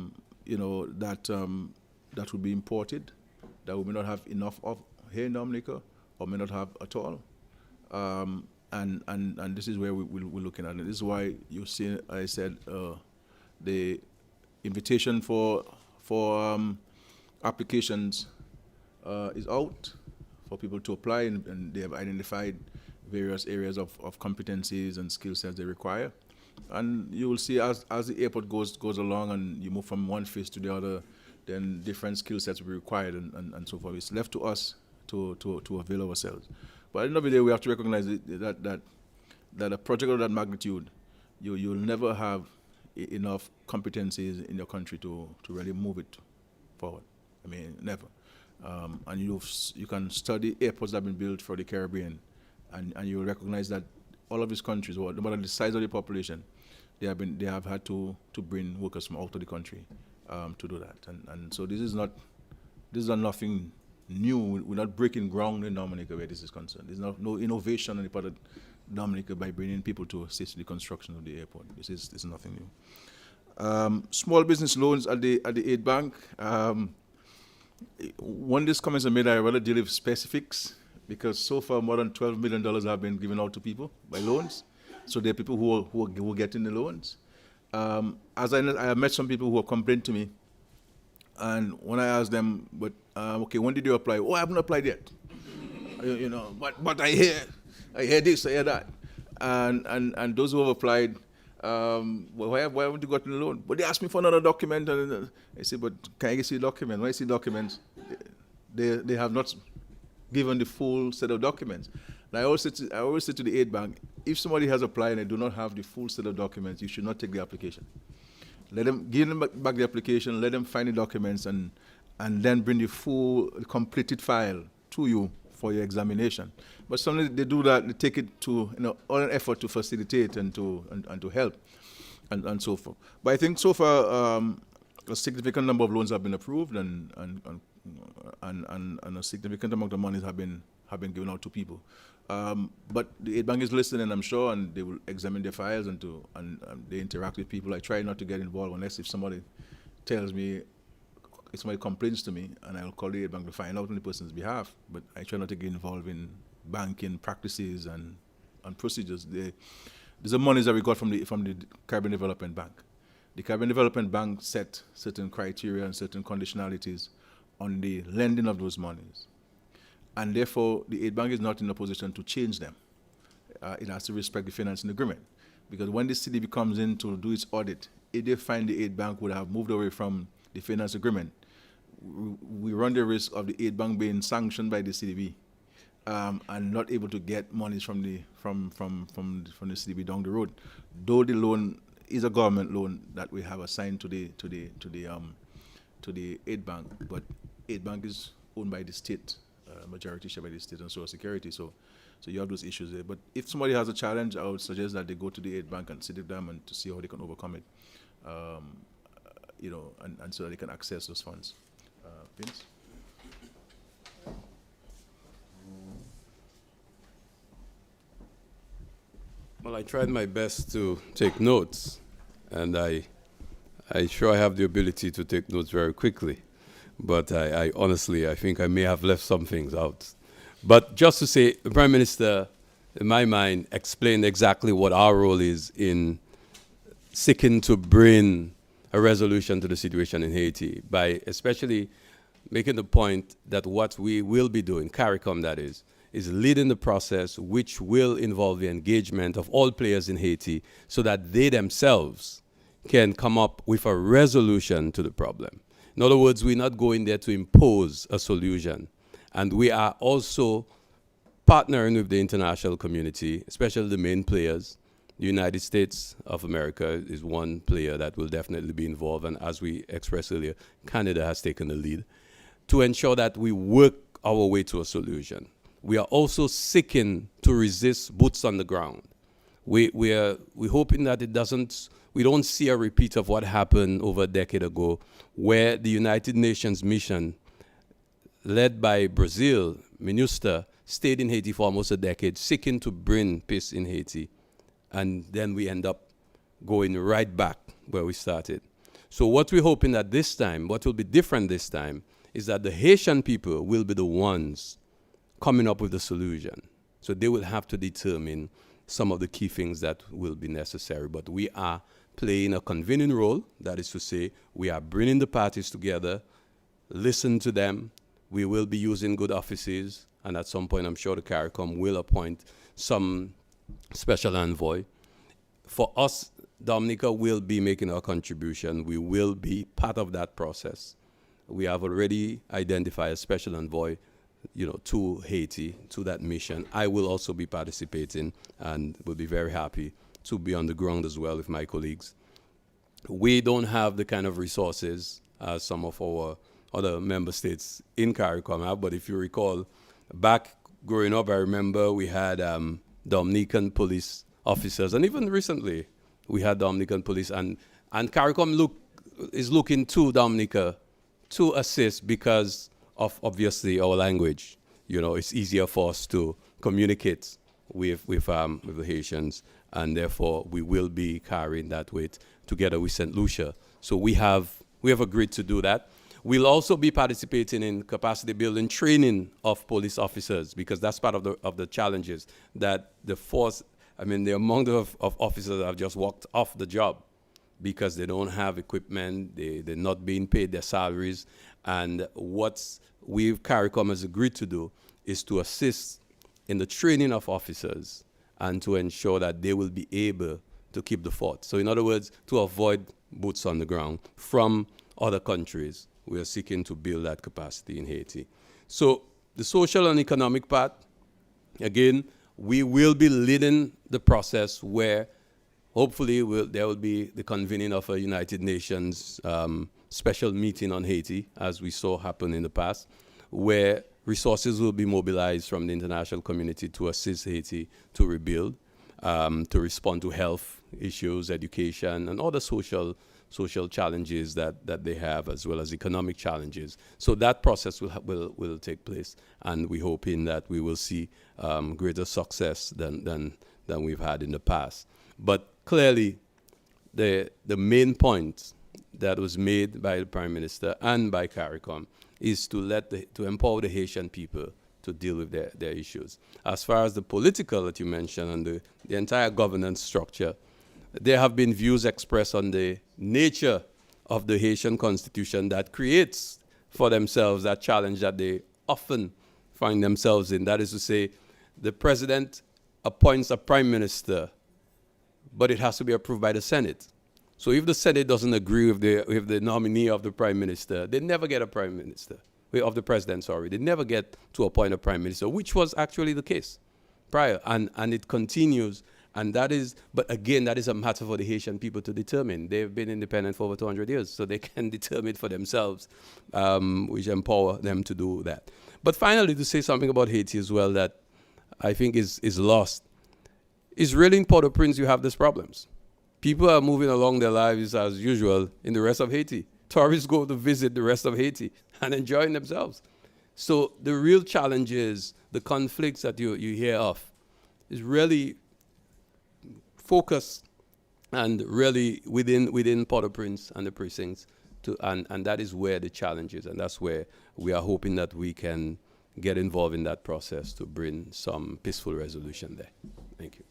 would be imported, that we may not have enough of here in Dominica, or may not have at all. And this is where we're looking at it. This is why you see, I said, the invitation for applications is out for people to apply, and they have identified various areas of competencies and skill sets they require. And you will see as the airport goes along and you move from one phase to the other, then different skill sets will be required and so forth. It's left to us to avail ourselves. But at the end of the day, we have to recognize that a project of that magnitude, you'll never have enough competencies in your country to really move it forward. I mean, never. And you can study airports that have been built for the Caribbean, and you'll recognize that all of these countries, no matter the size of the population, they have had to bring workers from out of the country to do that. And so this is not nothing new. We're not breaking ground in Dominica where this is concerned. There's no innovation on the part of Dominica by bringing people to assist the construction of the airport. This is nothing new. Small business loans at the aid bank. When these comments are made, I rather deal with specifics, because so far more than $12 million have been given out to people by loans. So there are people who are getting the loans. As I have met some people who have complained to me, and when I asked them, but okay, when did you apply? Oh, I haven't applied yet. But I hear this, I hear that, and those who have applied, why haven't you gotten a loan? But they asked me for another document, and I said, but can I see a document? When I see documents, they have not given the full set of documents. And I always say to the aid bank, if somebody has applied and they do not have the full set of documents, you should not take the application. Give them back the application, let them find the documents, and then bring the full completed file to you for your examination. But sometimes they do that, they take it to all an effort to facilitate and to help and so forth. But I think so far a significant number of loans have been approved, and a significant amount of monies have been given out to people. But the aid bank is listening, I'm sure, and they will examine their files and they interact with people. I try not to get involved unless if somebody tells me, if somebody complains to me, and I'll call the aid bank to find out on the person's behalf. But I try not to get involved in banking practices and procedures. These are monies that we got from the Caribbean Development Bank. The Caribbean Development Bank set certain criteria and certain conditionalities on the lending of those monies. And therefore, the aid bank is not in a position to change them. It has to respect the financing agreement. Because when the city comes in to do its audit, if they find the aid bank would have moved away from the finance agreement, we run the risk of the aid bank being sanctioned by the CDB and not able to get monies from the CDB down the road. Though the loan is a government loan that we have assigned to the aid bank, but aid bank is owned by the state majority share by the state and social security. So you have those issues there. But if somebody has a challenge, I would suggest that they go to the aid bank and sit with them and to see how they can overcome it, and so that they can access those funds. Vince? Well, I tried my best to take notes, and I sure I have the ability to take notes very quickly. But I honestly, I think I may have left some things out. But just to say, the Prime Minister, in my mind, explained exactly what our role is in seeking to bring a resolution to the situation in Haiti, by especially making the point that what we will be doing, CARICOM that is leading the process which will involve the engagement of all players in Haiti so that they themselves can come up with a resolution to the problem. In other words, we're not going there to impose a solution. And we are also partnering with the international community, especially the main players. The United States of America is one player that will definitely be involved. And as we expressed earlier, Canada has taken the lead to ensure that we work our way to a solution. We are also seeking to resist boots on the ground. We're hoping that we don't see a repeat of what happened over a decade ago, where the United Nations mission, led by Brazil, MINUSTA, stayed in Haiti for almost a decade, seeking to bring peace in Haiti. And then we end up going right back where we started. So what we're hoping that this time, what will be different this time, is that the Haitian people will be the ones coming up with the solution. So they will have to determine some of the key things that will be necessary. But we are playing a convening role. That is to say, we are bringing the parties together, listen to them. We will be using good offices. And at some point, I'm sure the CARICOM will appoint some special envoy. For us, Dominica will be making our contribution. We will be part of that process. We have already identified a special envoy, to Haiti, to that mission. I will also be participating and will be very happy to be on the ground as well with my colleagues. We don't have the kind of resources as some of our other member states in CARICOM have, but if you recall, back growing up, I remember we had Dominican police officers, and even recently we had Dominican police, and CARICOM is looking to Dominica to assist because of obviously our language. It's easier for us to communicate with the Haitians, and therefore we will be carrying that weight together with St. Lucia. So we have agreed to do that. We'll also be participating in capacity building training of police officers, because that's part of the challenges that the force, the amount of officers have just walked off the job because they don't have equipment, they're not being paid their salaries. And what CARICOM has agreed to do is to assist in the training of officers and to ensure that they will be able to keep the fort. So in other words, to avoid boots on the ground from other countries, we are seeking to build that capacity in Haiti. So the social and economic part, again, we will be leading the process where hopefully there will be the convening of a United Nations special meeting on Haiti, as we saw happen in the past, where resources will be mobilized from the international community to assist Haiti to rebuild, to respond to health issues, education, and other social challenges that they have, as well as economic challenges. So that process will take place, and we're hoping that we will see greater success than we've had in the past. But clearly, the main point that was made by the Prime Minister and by CARICOM is to empower the Haitian people to deal with their issues. As far as the political that you mentioned and the entire governance structure, there have been views expressed on the nature of the Haitian constitution that creates for themselves that challenge that they often find themselves in. That is to say, the president appoints a prime minister, but it has to be approved by the Senate. So if the Senate doesn't agree with the nominee of the prime minister, they never get a prime minister, of the president, sorry. They never get to appoint a prime minister, which was actually the case prior. And it continues. And but again, that is a matter for the Haitian people to determine. They've been independent for over 200 years, so they can determine for themselves, which empower them to do that. But finally, to say something about Haiti as well that I think is lost, is really in Port-au-Prince you have these problems. People are moving along their lives as usual in the rest of Haiti. Tourists go to visit the rest of Haiti and enjoying themselves. So the real challenge is the conflicts that you hear of is really focused and really within Port-au-Prince and the precincts, and that is where the challenge is, and that's where we are hoping that we can get involved in that process to bring some peaceful resolution there. Thank you.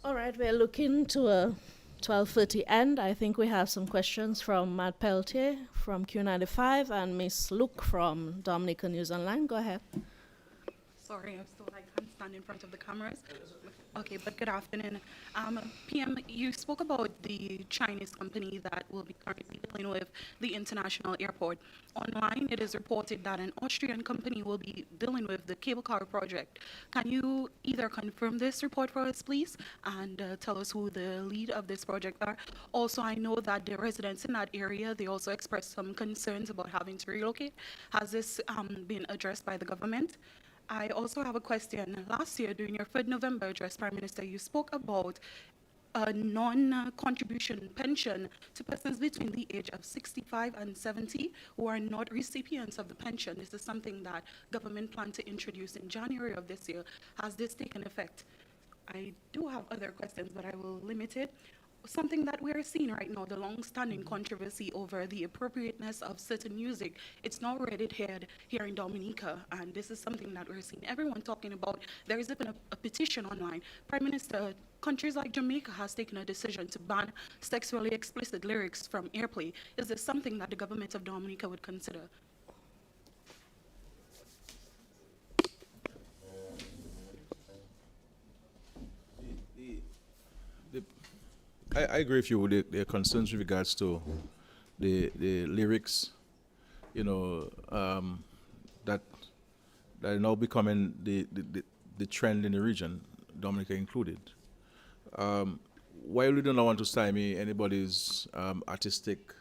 All right, we're looking to a 12:30 end. I think we have some questions from Matt Peltier from Q95 and Miss Luke from Dominica News Online. Go ahead. Sorry, I'm still like can't stand in front of the cameras. Okay, but good afternoon. PM, you spoke about the Chinese company that will be currently dealing with the international airport. Online, it is reported that an Austrian company will be dealing with the cable car project. Can you either confirm this report for us, please, and tell us who the lead of this project are? Also, I know that the residents in that area, they also expressed some concerns about having to relocate. Has this been addressed by the government? I also have a question. Last year, during your 3rd November address, Prime Minister, you spoke about a non-contribution pension to persons between the age of 65 and 70 who are not recipients of the pension. This is something that government planned to introduce in January of this year. Has this taken effect? I do have other questions, but I will limit it. Something that we are seeing right now, the long-standing controversy over the appropriateness of certain music, it's now read here in Dominica, and this is something that we're seeing everyone talking about. There is even a petition online. Prime Minister, countries like Jamaica has taken a decision to ban sexually explicit lyrics from airplay. Is this something that the government of Dominica would consider? I agree with you with the concerns with regards to the lyrics, that are now becoming the trend in the region, Dominica included. While we do not want to stymie anybody's artistic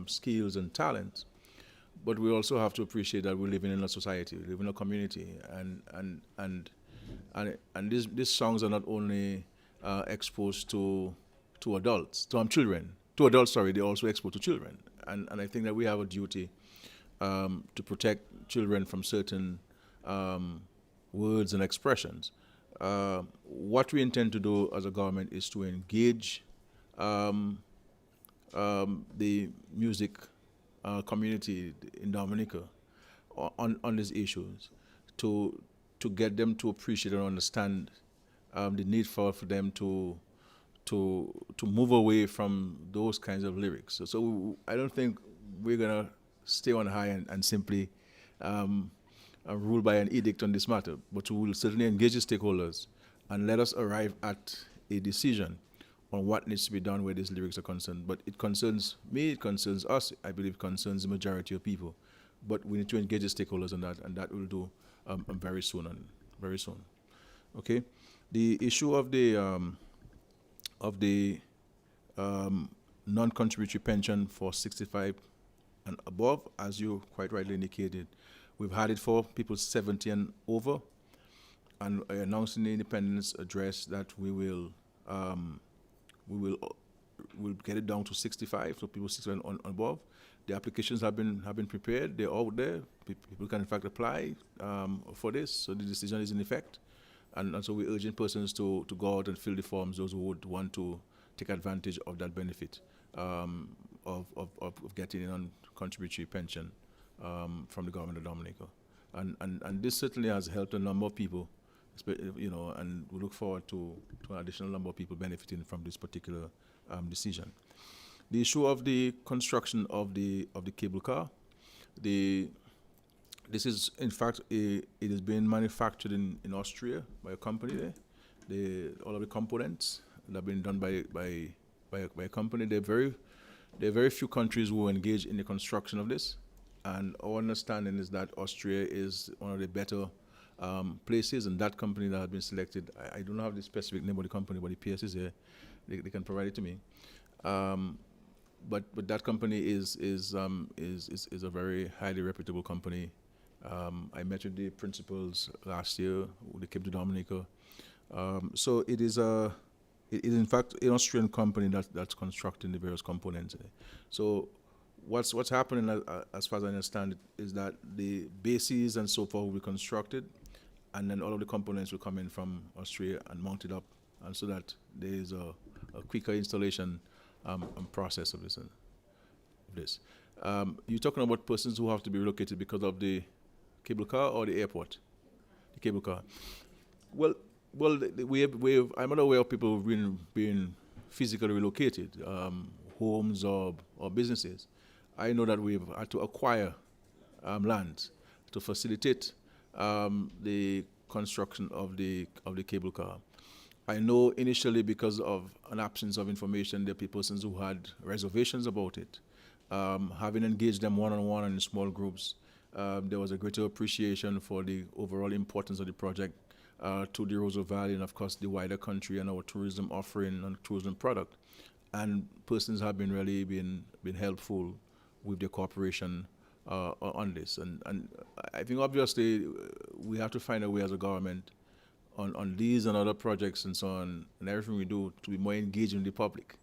skills and talent, but we also have to appreciate that we're living in a society, we live in a community, and these songs are not only exposed to adults, children. To adults, sorry, they're also exposed to children. And I think that we have a duty to protect children from certain words and expressions. What we intend to do as a government is to engage the music community in Dominica on these issues to get them to appreciate and understand the need for them to move away from those kinds of lyrics. So I don't think we're gonna stay on high and simply rule by an edict on this matter, but we will certainly engage the stakeholders and let us arrive at a decision on what needs to be done where these lyrics are concerned. But it concerns me, it concerns us, I believe it concerns the majority of people. But we need to engage the stakeholders on that, and that we'll do very soon. Okay? The issue of the non-contributory pension for 65 and above, as you quite rightly indicated, we've had it for people 70 and over, and I announced in the Independence Address that we'll get it down to 65, so people 65 and above. The applications have been prepared; they're out there. People can in fact apply for this, so the decision is in effect. And so we're urging persons to go out and fill the forms, those who would want to take advantage of that benefit of getting a non-contributory pension from the government of Dominica. And this certainly has helped a number of people, and we look forward to an additional number of people benefiting from this particular decision. The issue of the construction of the cable car, this is, in fact, it is being manufactured in Austria by a company there. All of the components that have been done by a company. There are very few countries who engage in the construction of this, and our understanding is that Austria is one of the better places, and that company that has been selected, I don't have the specific name of the company, but the PS is here. They can provide it to me. but that company is a very highly reputable company. I met with the principals last year. They came to Dominica. So it is in fact an Austrian company that's constructing the various components. So what's happening, as far as I understand it, is that the bases and so forth will be constructed, and then all of the components will come in from Austria and mounted up, and so that there is a quicker installation and process of this. You're talking about persons who have to be relocated because of the cable car or the airport? The cable car. Well, I'm not aware of people being physically relocated, homes or businesses. I know that we've had to acquire land to facilitate the construction of the cable car. I know initially, because of an absence of information, there are persons who had reservations about it. Having engaged them one-on-one and in small groups, there was a greater appreciation for the overall importance of the project to the Roosevelt Valley and, of course, the wider country and our tourism offering and tourism product. And persons have been really been helpful with their cooperation on this. And I think, obviously, we have to find a way as a government on these and other projects and so on, and everything we do, to be more engaging with the public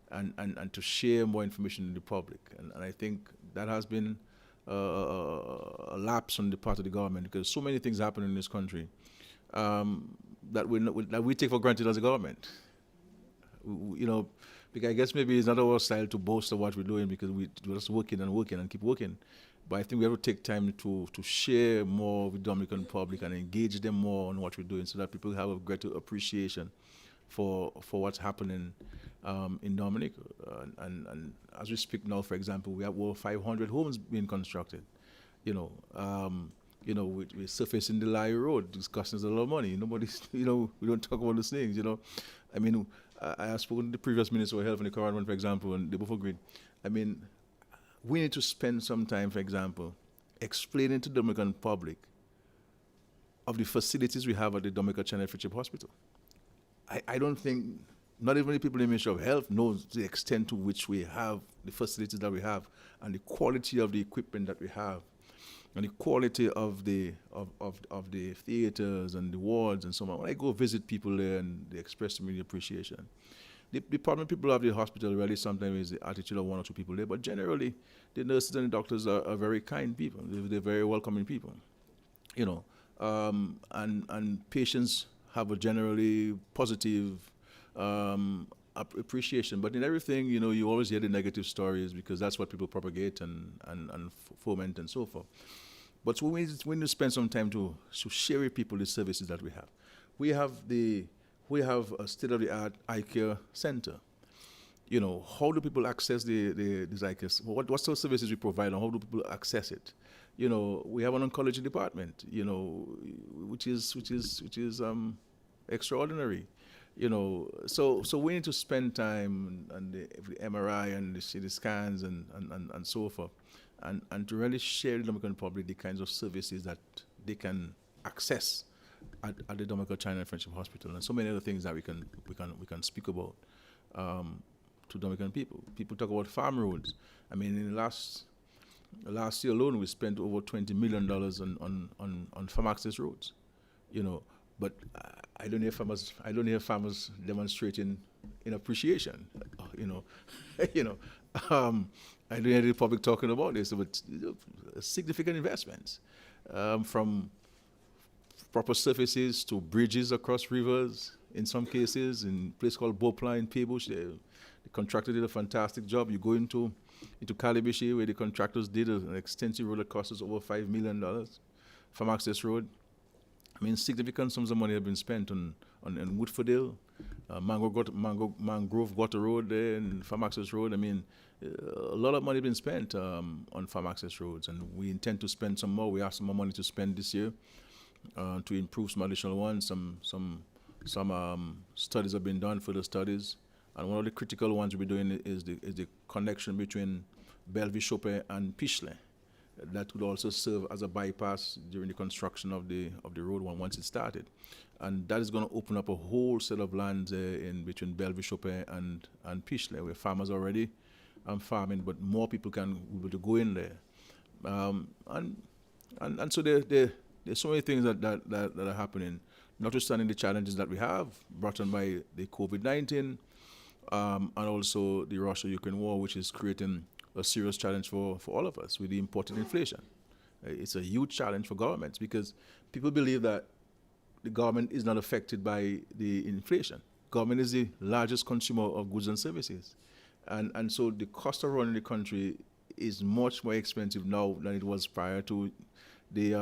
and to share more information with the public. And I think that has been a lapse on the part of the government, because so many things happen in this country that we take for granted as a government. Because I guess maybe it's not our style to boast of what we're doing, because we're just working and keep working. But I think we have to take time to share more with the Dominican public and engage them more on what we're doing, so that people have a greater appreciation for what's happening in Dominica. And as we speak now, for example, we have over 500 homes being constructed. We're surfacing the Lai Road. It's costing us a lot of money. Nobody's, we don't talk about those things, I mean, I have spoken to the previous Minister of Health and the current one, for example, and they both agreed. I mean, we need to spend some time, for example, explaining to the Dominican public of the facilities we have at the Dominica Channel Friendship Hospital. I don't think, not even the people in the Ministry of Health knows the extent to which we have the facilities that we have, and the quality of the equipment that we have, and the quality of the theaters and the wards and so on. When I go visit people there, and they express to me the appreciation. The problem people have at the hospital really sometimes is the attitude of one or two people there, but generally the nurses and the doctors are very kind people. They're very welcoming people, and patients have a generally positive appreciation. But in everything, you always hear the negative stories, because that's what people propagate and foment and so forth. But we need to spend some time to share with people the services that we have. We have a state-of-the-art eye care center. How do people access this eye care? What sort of services we provide, and how do people access it? We have an oncology department, which is extraordinary. So we need to spend time on the MRI and the CT scans and so forth, and to really share with the Dominican public the kinds of services that they can access at the Dominica China Friendship Hospital, and so many other things that we can speak about to Dominican people. People talk about farm roads. I mean, in the last year alone, we spent over $20 million on farm access roads. But I don't hear farmers demonstrating in appreciation. I don't hear the public talking about this, but significant investments, from proper surfaces to bridges across rivers. In some cases, in a place called Bopla in Peebush, the contractor did a fantastic job. You go into Calibishi, where the contractors did an extensive road that cost us over $5 million, farm access road. I mean, significant sums of money have been spent on Woodfordale, Mangrove Gutter Road there, and farm access road. I mean, a lot of money has been spent on farm access roads, and we intend to spend some more. We have some more money to spend this year to improve some additional ones. Some studies have been done, further studies, and one of the critical ones we'll be doing is the connection between Bellevue-Chopin and Pichelin. That would also serve as a bypass during the construction of the road once it started, and that is going to open up a whole set of lands in between Bellevue-Chopin and Pichelin, where farmers already farming, but more people can be able to go in there. And so there's so many things that are happening, notwithstanding the challenges that we have brought on by the COVID-19 and also the Russia-Ukraine war, which is creating a serious challenge for all of us with the imported inflation. It's a huge challenge for governments because people believe that the government is not affected by the inflation. Government is the largest consumer of goods and services. And so the cost of running the country is much more expensive now than it was prior to the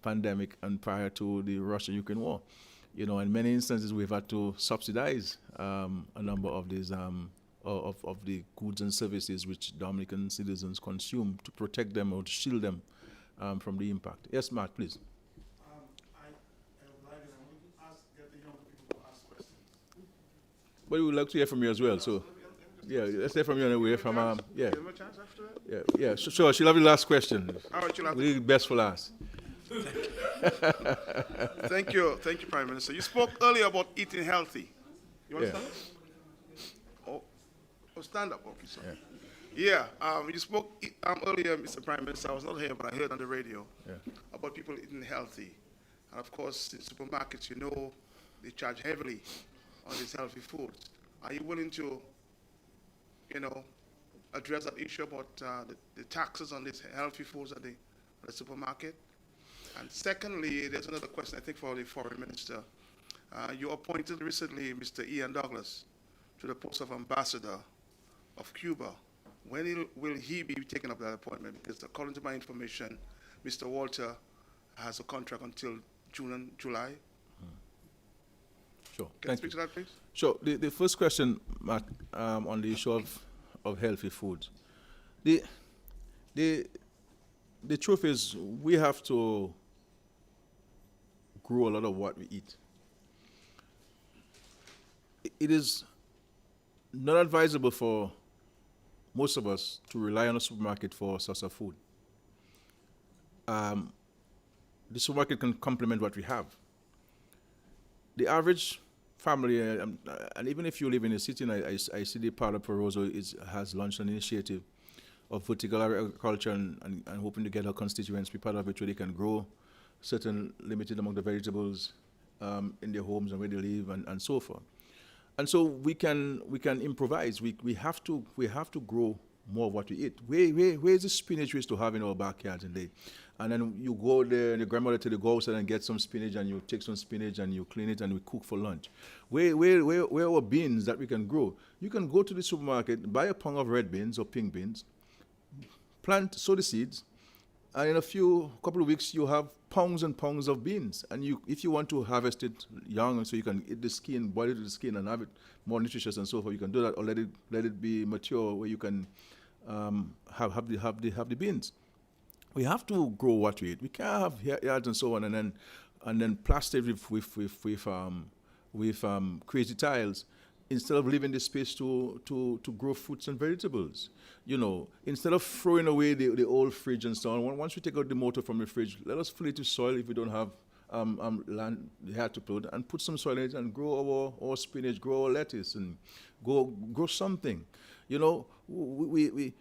pandemic and prior to the Russia-Ukraine war. You know, in many instances, we've had to subsidize a number of these of the goods and services which Dominican citizens consume to protect them or to shield them from the impact. Yes, Matt, please. I would like to get the young people to ask questions. But we would like to hear from you as well. So, yeah, let's hear from you anyway. From yeah, Give him a chance after that? yeah. Sure. She'll have the last question. All right, you'll have We leave the best for last. Thank you, Prime Minister. You spoke earlier about eating healthy. You want to stand up? Oh, stand up, okay, sir. Yeah, you spoke earlier, Mr. Prime Minister. I was not here, but I heard on the radio about people eating healthy. And of course, in supermarkets, you know, they charge heavily on these healthy foods. Are you willing to, you know, address that issue about the taxes on these healthy foods at the supermarket? And secondly, there's another question, I think, for the Foreign Minister. You appointed recently Mr. Ian Douglas to the post of Ambassador of Cuba. When will he be taking up that appointment? Because according to my information, Mr. Walter has a contract until June and July. Sure. Can you speak to that, please? Sure. The first question, Matt, on the issue of healthy foods. The truth is we have to grow a lot of what we eat. It is not advisable for most of us to rely on a supermarket for a source of food. The supermarket can complement what we have. The average family, and even if you live in a city, and I see the part of Peroso has launched an initiative of vertical agriculture and hoping to get our constituents be part of it where they can grow certain limited amount of vegetables in their homes and where they live and so forth. And so we can improvise. We have to grow more of what we eat. Where is the spinach we used to have in our backyards today? And then you go there and your grandmother tell you go outside and get some spinach and you take some spinach and you clean it and we cook for lunch. Where are beans that we can grow? You can go to the supermarket, buy a pound of red beans or pink beans, sow the seeds, and in a couple of weeks you have pounds and pounds of beans. And if you want to harvest it young, so you can eat the skin, boil it with the skin, and have it more nutritious and so forth, you can do that, or let it be mature where you can have the beans. We have to grow what we eat. We can't have yards and so on, and then plaster it with crazy tiles, instead of leaving the space to grow fruits and vegetables. You know, instead of throwing away the old fridge and so on, once we take out the motor from the fridge, let us fill it with soil if we don't have land here to put, and put some soil in it and grow our spinach, grow our lettuce, and grow something. You know, we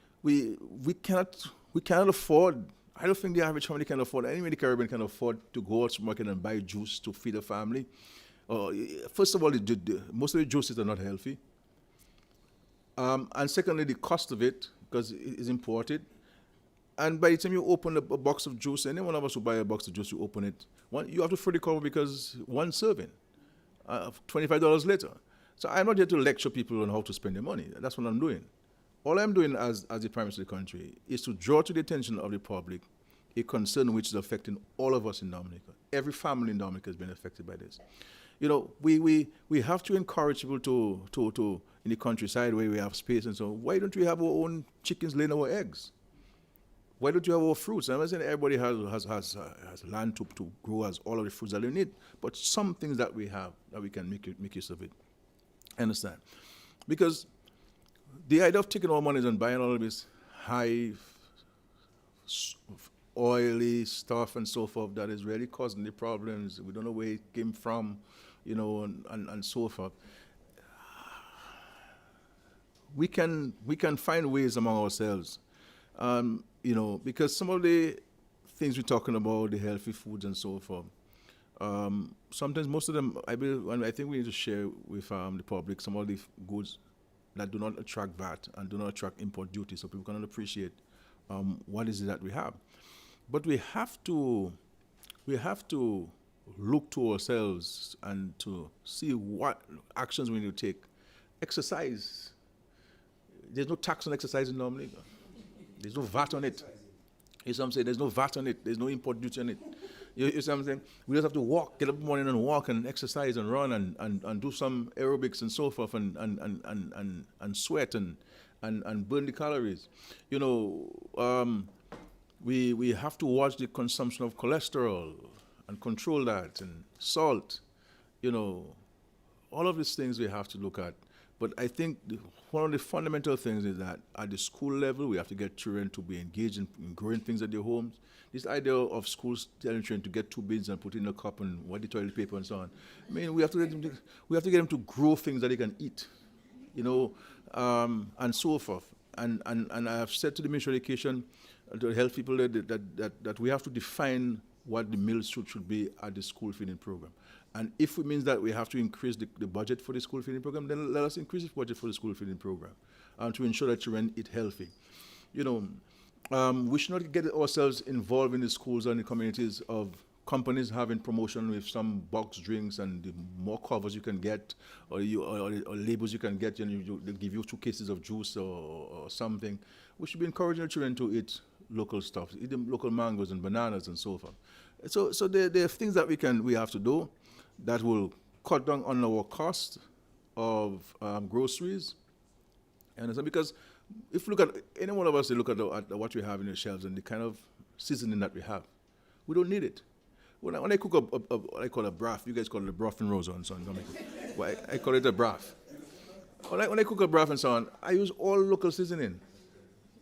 cannot afford. I don't think the average family can afford. Anyone in the Caribbean can afford to go out to the market and buy juice to feed a family. First of all, most of the juices are not healthy. And secondly, the cost of it, because it is imported. And by the time you open a box of juice, any one of us who buy a box of juice, you open it, you have to throw the cover because one serving, $25 later. So I'm not here to lecture people on how to spend their money. That's what I'm doing. All I'm doing as the Prime Minister of the country is to draw to the attention of the public a concern which is affecting all of us in Dominica. Every family in Dominica has been affected by this. You know, we have to encourage people to in the countryside where we have space and so on. Why don't we have our own chickens laying our eggs? Why don't you have our fruits? I'm not saying everybody has land to grow as all of the fruits that they need, but some things that we have that we can make use of it. Understand? Because the idea of taking our money and buying all of this high oily stuff and so forth that is really causing the problems. We don't know where it came from, you know, and so forth. we can find ways among ourselves, because some of the things we're talking about, the healthy foods and so forth, sometimes most of them, I think we need to share with the public some of the goods that do not attract VAT and do not attract import duty, so people can appreciate what is it that we have. But we have to look to ourselves and to see what actions we need to take. Exercise. There's no tax on exercise in Dominica. There's no VAT on it. You see what I'm saying? There's no VAT on it. There's no import duty on it. You see what I'm saying? We just have to walk, get up in the morning and walk and exercise and run and do some aerobics and so forth and sweat and burn the calories. We have to watch the consumption of cholesterol and control that, and salt. All of these things we have to look at. But I think one of the fundamental things is that at the school level, we have to get children to be engaged in growing things at their homes. This idea of schools telling children to get 2 bins and put in a cup and what the toilet paper and so on. I mean, we have to get them to grow things that they can eat, and so forth. And I have said to the Ministry of Education, to the health people that we have to define what the meal should be at the school feeding program. And if it means that we have to increase the budget for the school feeding program, then let us increase the budget for the school feeding program to ensure that children eat healthy. We should not get ourselves involved in the schools and the communities of companies having promotion with some box drinks, and the more covers you can get or labels you can get, they give you 2 cases of juice or something. We should be encouraging the children to eat local stuff, eat them local mangoes and bananas and so forth. So there are things that we have to do that will cut down on our cost of groceries. And so, because if you look at any one of us, they look at what we have in the shelves and the kind of seasoning that we have, we don't need it. When I cook what I call a broth, you guys call it a broth and rosa and so on. Well, I call it a broth. When I cook a broth and so on, I use all local seasoning.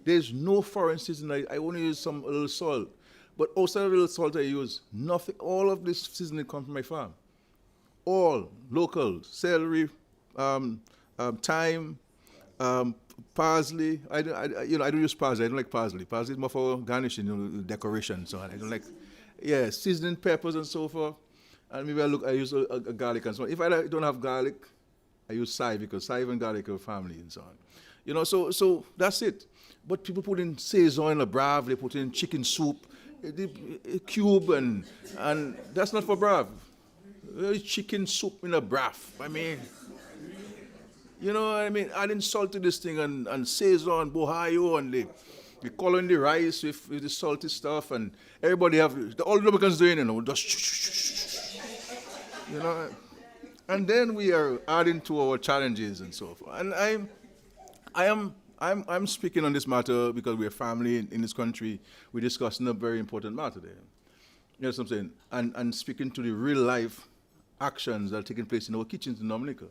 There's no foreign seasoning. I only use a little salt. But outside of the little salt I use, nothing. All of this seasoning comes from my farm. All local: celery, thyme, parsley. I don't use parsley. I don't like parsley. Parsley is more for garnishing, decoration. So on. I don't like. Yeah, seasoning peppers and so forth. And maybe I use a garlic and so on. If I don't have garlic, I use chive, because chive and garlic are family and so on. So that's it. But people put in Saison in a brav, they put in chicken soup, a cube, and that's not for brav. Chicken soup in a brav. I mean, adding salt to this thing and Saison, bohayo, and they color in the rice with the salty stuff, and everybody all the Dominicans doing, just, and then we are adding to our challenges and so forth. And I'm speaking on this matter because we're family in this country. We're discussing a very important matter there. You know what I'm saying? And speaking to the real life actions that are taking place in our kitchens in Dominica.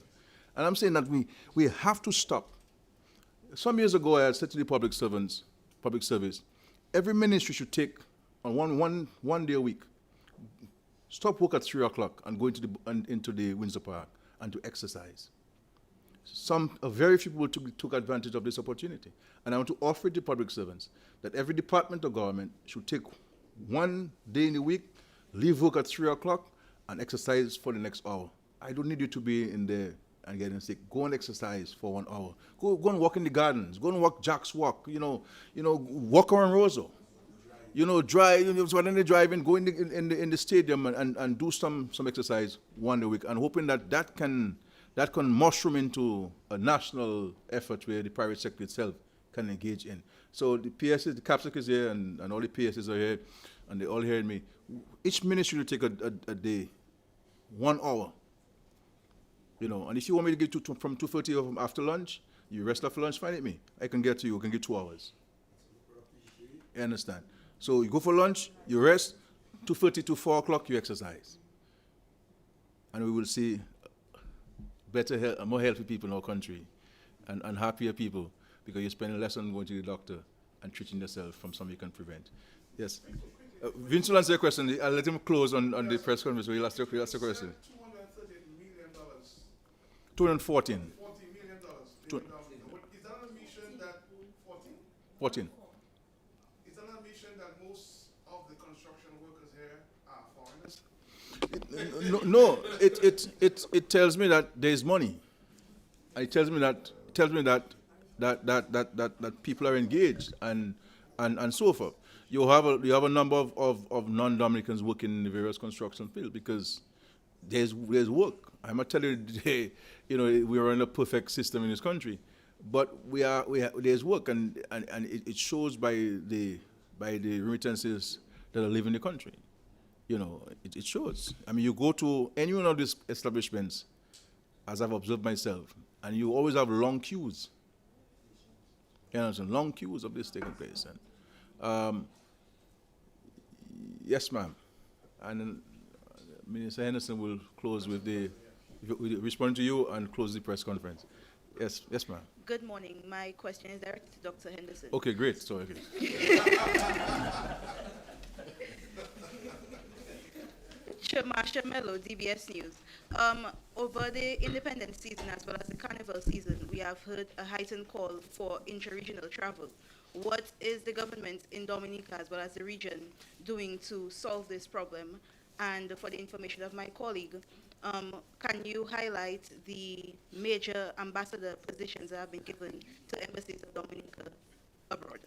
And I'm saying that we have to stop. Some years ago, I had said to the public service, every ministry should take on one day a week, stop work at 3 o'clock and go into the Windsor Park and to exercise. Very few people took advantage of this opportunity. And I want to offer it to public servants that every department of government should take 1 day in the week, leave work at 3 o'clock, and exercise for the next hour. I don't need you to be in there and getting sick. Go and exercise for 1 hour. Go and walk in the gardens. Go and walk Jack's Walk. Walk around Roseau. Drive. So when they're driving, go in the stadium and do some exercise 1 day a week, and hoping that can mushroom into a national effort where the private sector itself can engage in. So the PSs, the CAPSEC is here, and all the PSs are here, and they're all hearing me. Each ministry will take a day, 1 hour. And if you want me to get to from 2:30 or from after lunch, you rest after lunch, find me. I can get to you. I can get 2 hours. You understand? So you go for lunch, you rest, 2:30 to 4 o'clock, you exercise. And we will see more healthy people in our country and happier people, because you're spending less on going to the doctor and treating yourself from something you can prevent. Yes. Vince will answer your question. I'll let him close on the press conference. So he'll ask the question. $238 million. $214. $40 million. What is that 14. Is it an admission that most of the construction workers here are foreigners? No, it tells me that there is money. It tells me that people are engaged and so forth. You have a number of non-Dominicans working in the various construction fields because there's work. I'm not telling you, we are in a perfect system in this country, but there's work, and it shows by the remittances that are leaving the country. It shows. I mean, you go to any one of these establishments, as I've observed myself, and you always have long queues. Long queues of this taking place. And yes, ma'am. And Minister Henderson will close with respond to you and close the press conference. Yes, ma'am. Good morning. My question is directed to Dr. Henderson. Okay, great. Sorry. Okay. Marsha Mello, DBS News. Over the independence season as well as the Carnival season, we have heard a heightened call for intra-regional travel. What is the government in Dominica as well as the region doing to solve this problem? And for the information of my colleague, can you highlight the major ambassador positions that have been given to embassies of Dominica abroad?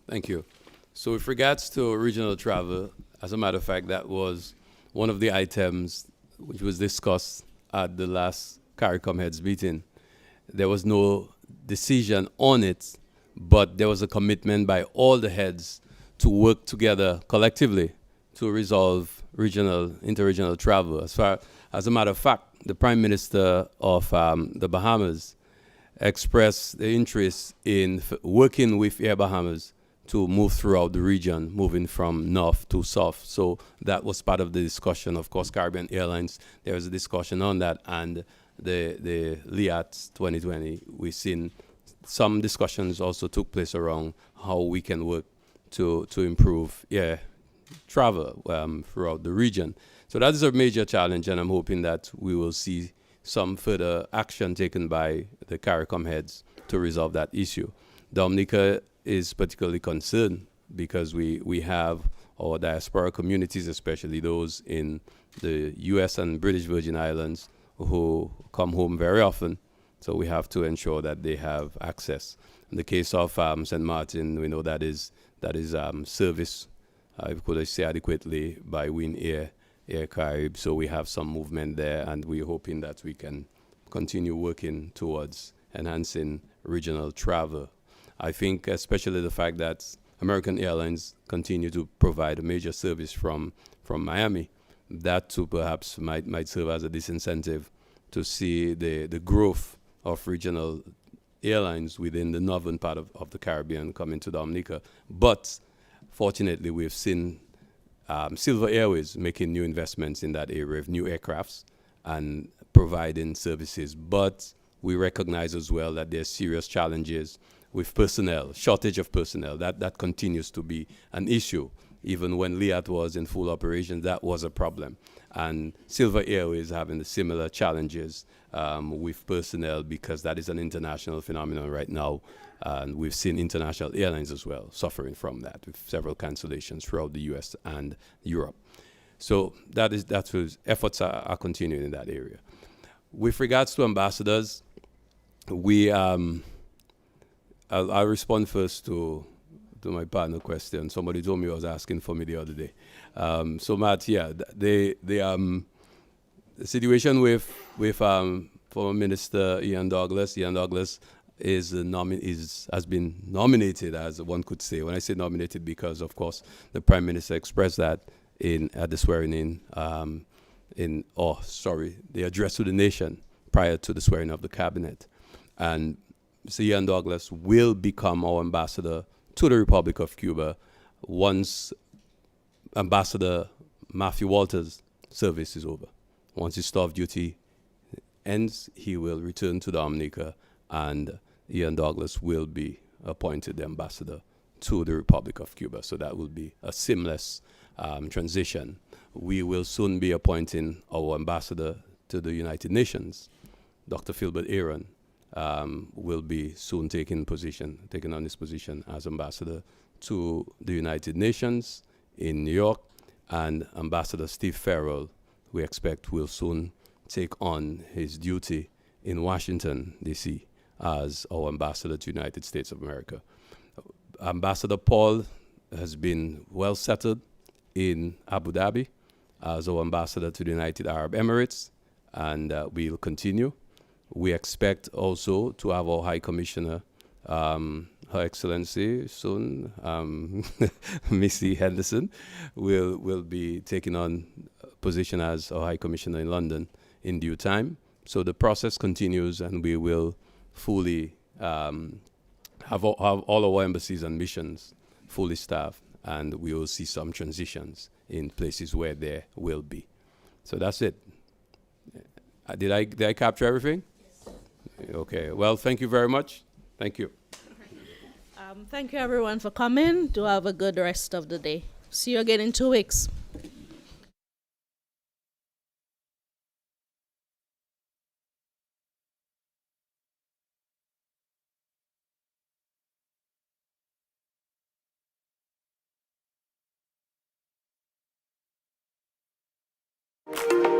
Thank you. So with regards to regional travel, as a matter of fact, that was one of the items which was discussed at the last CARICOM heads meeting. There was no decision on it, but there was a commitment by all the heads to work together collectively to resolve interregional travel. As a matter of fact, the Prime Minister of the Bahamas expressed the interest in working with Air Bahamas to move throughout the region, moving from north to south. So that was part of the discussion. Of course, Caribbean Airlines, there was a discussion on that, and the LIAT 2020, we've seen some discussions also took place around how we can work to improve travel throughout the region. So that is a major challenge, and I'm hoping that we will see some further action taken by the CARICOM heads to resolve that issue. Dominica is particularly concerned because we have our diaspora communities, especially those in the U.S. and British Virgin Islands, who come home very often. So we have to ensure that they have access. In the case of St. Martin, we know that is service, could I say adequately, by Win Air Carib. So we have some movement there, and we're hoping that we can continue working towards enhancing regional travel. I think especially the fact that American Airlines continue to provide a major service from Miami, that too perhaps might serve as a disincentive to see the growth of regional airlines within the northern part of the Caribbean coming to Dominica. But fortunately, we've seen Silver Airways making new investments in that area of new aircrafts and providing services. But we recognize as well that there's serious challenges with personnel, shortage of personnel. That continues to be an issue. Even when LIAT was in full operation, that was a problem. And Silver Airways having the similar challenges with personnel, because that is an international phenomenon right now. And we've seen international airlines as well suffering from that, with several cancellations throughout the US and Europe. So that's what efforts are continuing in that area. With regards to ambassadors, I'll respond first to my partner question. Somebody told me I was asking for me the other day. So Matt, the situation with former Minister Ian Douglas. Ian Douglas has been nominated, as one could say. When I say nominated, because of course the Prime Minister expressed that at the swearing the address to the nation prior to the swearing of the cabinet. And Mr. Ian Douglas will become our ambassador to the Republic of Cuba once Ambassador Matthew Walters' service is over. Once his staff duty ends, he will return to Dominica, and Ian Douglas will be appointed ambassador to the Republic of Cuba. So that will be a seamless transition. We will soon be appointing our ambassador to the United Nations, Dr. Philbert Aaron, will be soon taking on this position as ambassador to the United Nations in New York, and Ambassador Steve Farrell, we expect, will soon take on his duty in Washington, D.C., as our ambassador to the United States of America. Ambassador Paul has been well settled in Abu Dhabi as our ambassador to the United Arab Emirates, and we'll continue. We expect also to have our High Commissioner, Her Excellency soon, Missy Henderson, will be taking on a position as our High Commissioner in London in due time. So the process continues, and we will fully have all our embassies and missions fully staffed, and we will see some transitions in places where there will be. So that's it. Did I capture everything? Yes. Okay. Well, thank you very much. Thank you. Thank you, everyone, for coming. Do have a good rest of the day. See you again in 2 weeks. Thank you.